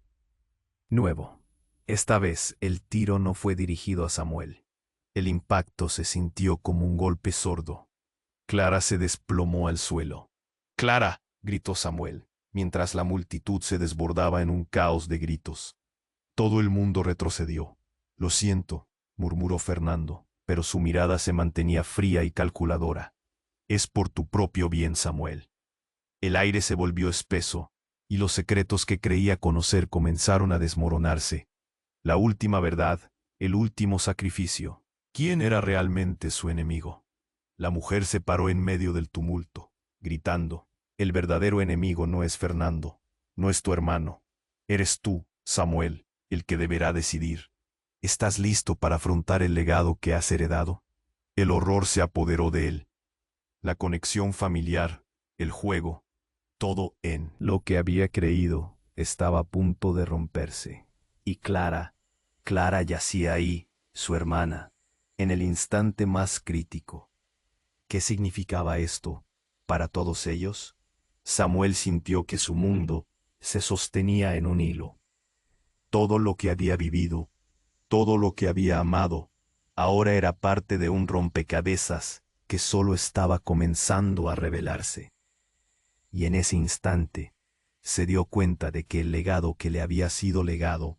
nuevo. Esta vez el tiro no fue dirigido a Samuel. El impacto se sintió como un golpe sordo. Clara se desplomó al suelo. ¡Clara!, gritó Samuel, mientras la multitud se desbordaba en un caos de gritos. Todo el mundo retrocedió. Lo siento, murmuró Fernando, pero su mirada se mantenía fría y calculadora. Es por tu propio bien, Samuel. El aire se volvió espeso, y los secretos que creía conocer comenzaron a desmoronarse. La última verdad, el último sacrificio. ¿Quién era realmente su enemigo? La mujer se paró en medio del tumulto, gritando: el verdadero enemigo no es Fernando, no es tu hermano. Eres tú, Samuel, el que deberá decidir. ¿Estás listo para afrontar el legado que has heredado? El horror se apoderó de él. La conexión familiar, el juego, todo en lo que había creído estaba a punto de romperse. Y Clara yacía ahí, su hermana, en el instante más crítico. ¿Qué significaba esto para todos ellos? Samuel sintió que su mundo se sostenía en un hilo. Todo lo que había vivido, todo lo que había amado, ahora era parte de un rompecabezas que solo estaba comenzando a revelarse. Y en ese instante se dio cuenta de que el legado que le había sido legado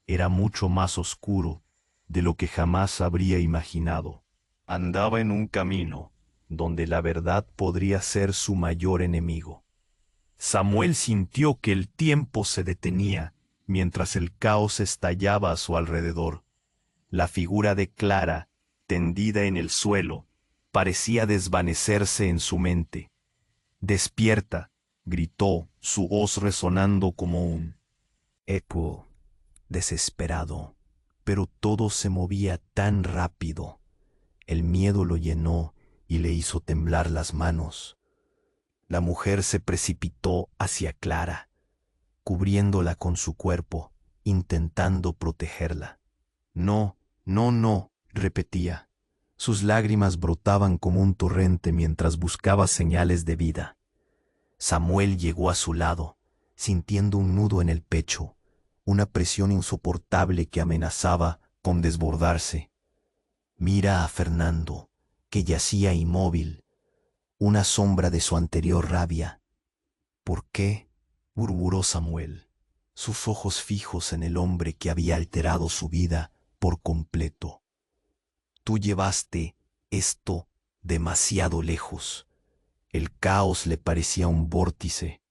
era mucho más oscuro de lo que jamás habría imaginado. Andaba en un camino donde la verdad podría ser su mayor enemigo. Samuel sintió que el tiempo se detenía mientras el caos estallaba a su alrededor. La figura de Clara, tendida en el suelo, parecía desvanecerse en su mente. «Despierta», gritó, su voz resonando como un eco desesperado. Pero todo se movía tan rápido. El miedo lo llenó y le hizo temblar las manos. La mujer se precipitó hacia Clara, cubriéndola con su cuerpo, intentando protegerla. «No, no, no», repetía. Sus lágrimas brotaban como un torrente mientras buscaba señales de vida. Samuel llegó a su lado, sintiendo un nudo en el pecho, una presión insoportable que amenazaba con desbordarse. «Mira a Fernando, que yacía inmóvil, una sombra de su anterior rabia». «¿Por qué?», murmuró Samuel, sus ojos fijos en el hombre que había alterado su vida por completo. «Tú llevaste esto demasiado lejos». El caos le parecía un vórtice.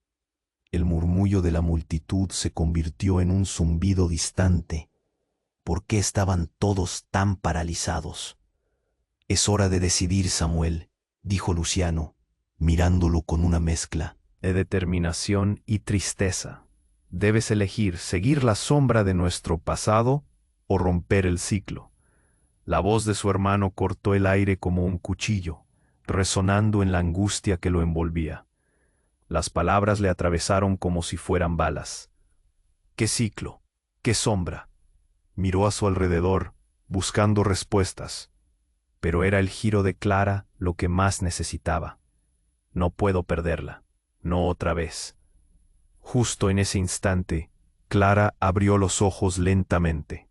El murmullo de la multitud se convirtió en un zumbido distante. ¿Por qué estaban todos tan paralizados? «Es hora de decidir, Samuel», dijo Luciano, mirándolo con una mezcla de determinación y tristeza. «Debes elegir seguir la sombra de nuestro pasado o romper el ciclo». La voz de su hermano cortó el aire como un cuchillo, resonando en la angustia que lo envolvía. Las palabras le atravesaron como si fueran balas. «¿Qué ciclo? ¿Qué sombra?». Miró a su alrededor, buscando respuestas, pero era el giro de Clara lo que más necesitaba. «No puedo perderla, no otra vez». Justo en ese instante, Clara abrió los ojos lentamente,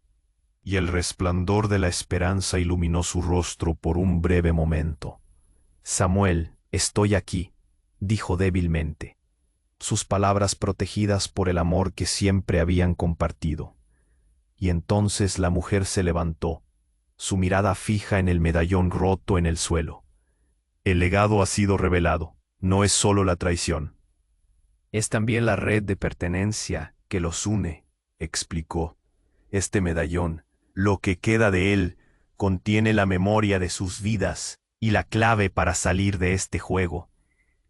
y el resplandor de la esperanza iluminó su rostro por un breve momento. «Samuel, estoy aquí», dijo débilmente, sus palabras protegidas por el amor que siempre habían compartido. Y entonces la mujer se levantó, su mirada fija en el medallón roto en el suelo. «El legado ha sido revelado, no es solo la traición. Es también la red de pertenencia que los une», explicó. «Este medallón, lo que queda de él, contiene la memoria de sus vidas y la clave para salir de este juego.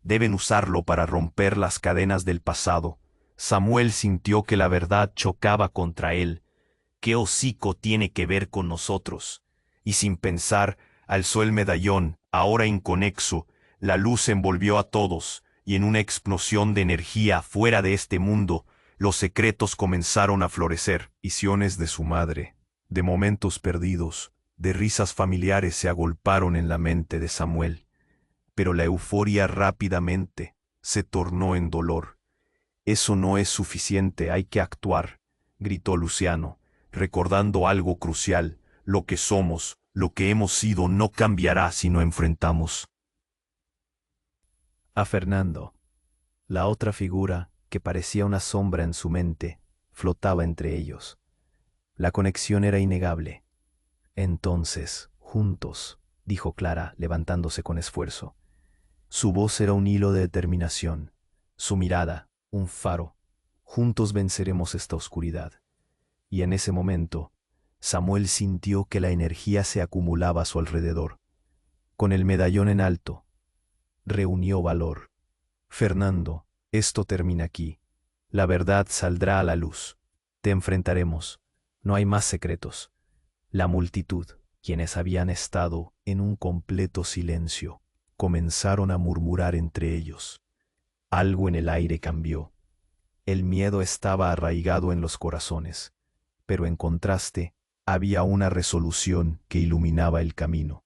Deben usarlo para romper las cadenas del pasado. Samuel sintió que la verdad chocaba contra él. ¿Qué hocico tiene que ver con nosotros? Y sin pensar, alzó el medallón, ahora inconexo. La luz envolvió a todos, y en una explosión de energía fuera de este mundo, los secretos comenzaron a florecer. Visiones de su madre, de momentos perdidos, de risas familiares se agolparon en la mente de Samuel. Pero la euforia rápidamente se tornó en dolor. Eso no es suficiente, hay que actuar, gritó Luciano, recordando algo crucial: lo que somos, lo que hemos sido no cambiará si no enfrentamos a Fernando. La otra figura, que parecía una sombra en su mente, flotaba entre ellos. La conexión era innegable. Entonces, juntos, dijo Clara, levantándose con esfuerzo. Su voz era un hilo de determinación, su mirada, un faro. Juntos venceremos esta oscuridad. Y en ese momento, Samuel sintió que la energía se acumulaba a su alrededor. Con el medallón en alto, reunió valor. Fernando, esto termina aquí. La verdad saldrá a la luz. Te enfrentaremos. No hay más secretos. La multitud, quienes habían estado en un completo silencio, comenzaron a murmurar entre ellos. Algo en el aire cambió. El miedo estaba arraigado en los corazones, pero en contraste, había una resolución que iluminaba el camino.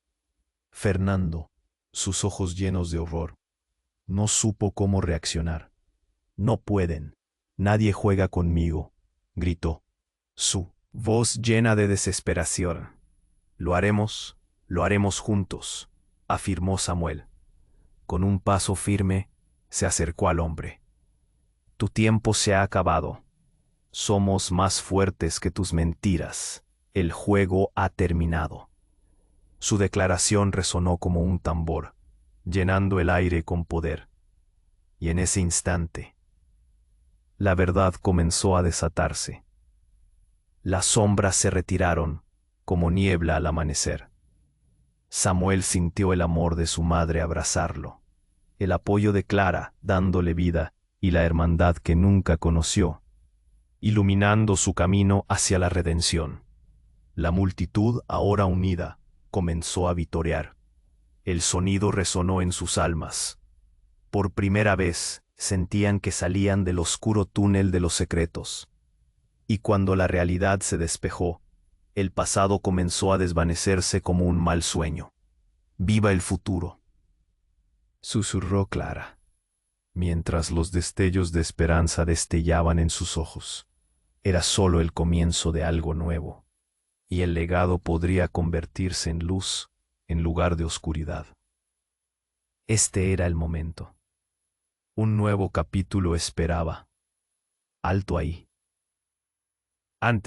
Fernando, sus ojos llenos de horror, no supo cómo reaccionar. No pueden. Nadie juega conmigo, gritó. Su voz llena de desesperación. Lo haremos juntos, afirmó Samuel. Con un paso firme, se acercó al hombre. Tu tiempo se ha acabado. Somos más fuertes que tus mentiras. El juego ha terminado. Su declaración resonó como un tambor, llenando el aire con poder. Y en ese instante, la verdad comenzó a desatarse. Las sombras se retiraron, como niebla al amanecer. Samuel sintió el amor de su madre abrazarlo, el apoyo de Clara dándole vida y la hermandad que nunca conoció, iluminando su camino hacia la redención. La multitud, ahora unida, comenzó a vitorear. El sonido resonó en sus almas. Por primera vez, sentían que salían del oscuro túnel de los secretos. Y cuando la realidad se despejó, el pasado comenzó a desvanecerse como un mal sueño. ¡Viva el futuro!, susurró Clara, mientras los destellos de esperanza destellaban en sus ojos. Era solo el comienzo de algo nuevo, y el legado podría convertirse en luz en lugar de oscuridad. Este era el momento. Un nuevo capítulo esperaba. Alto ahí. Antes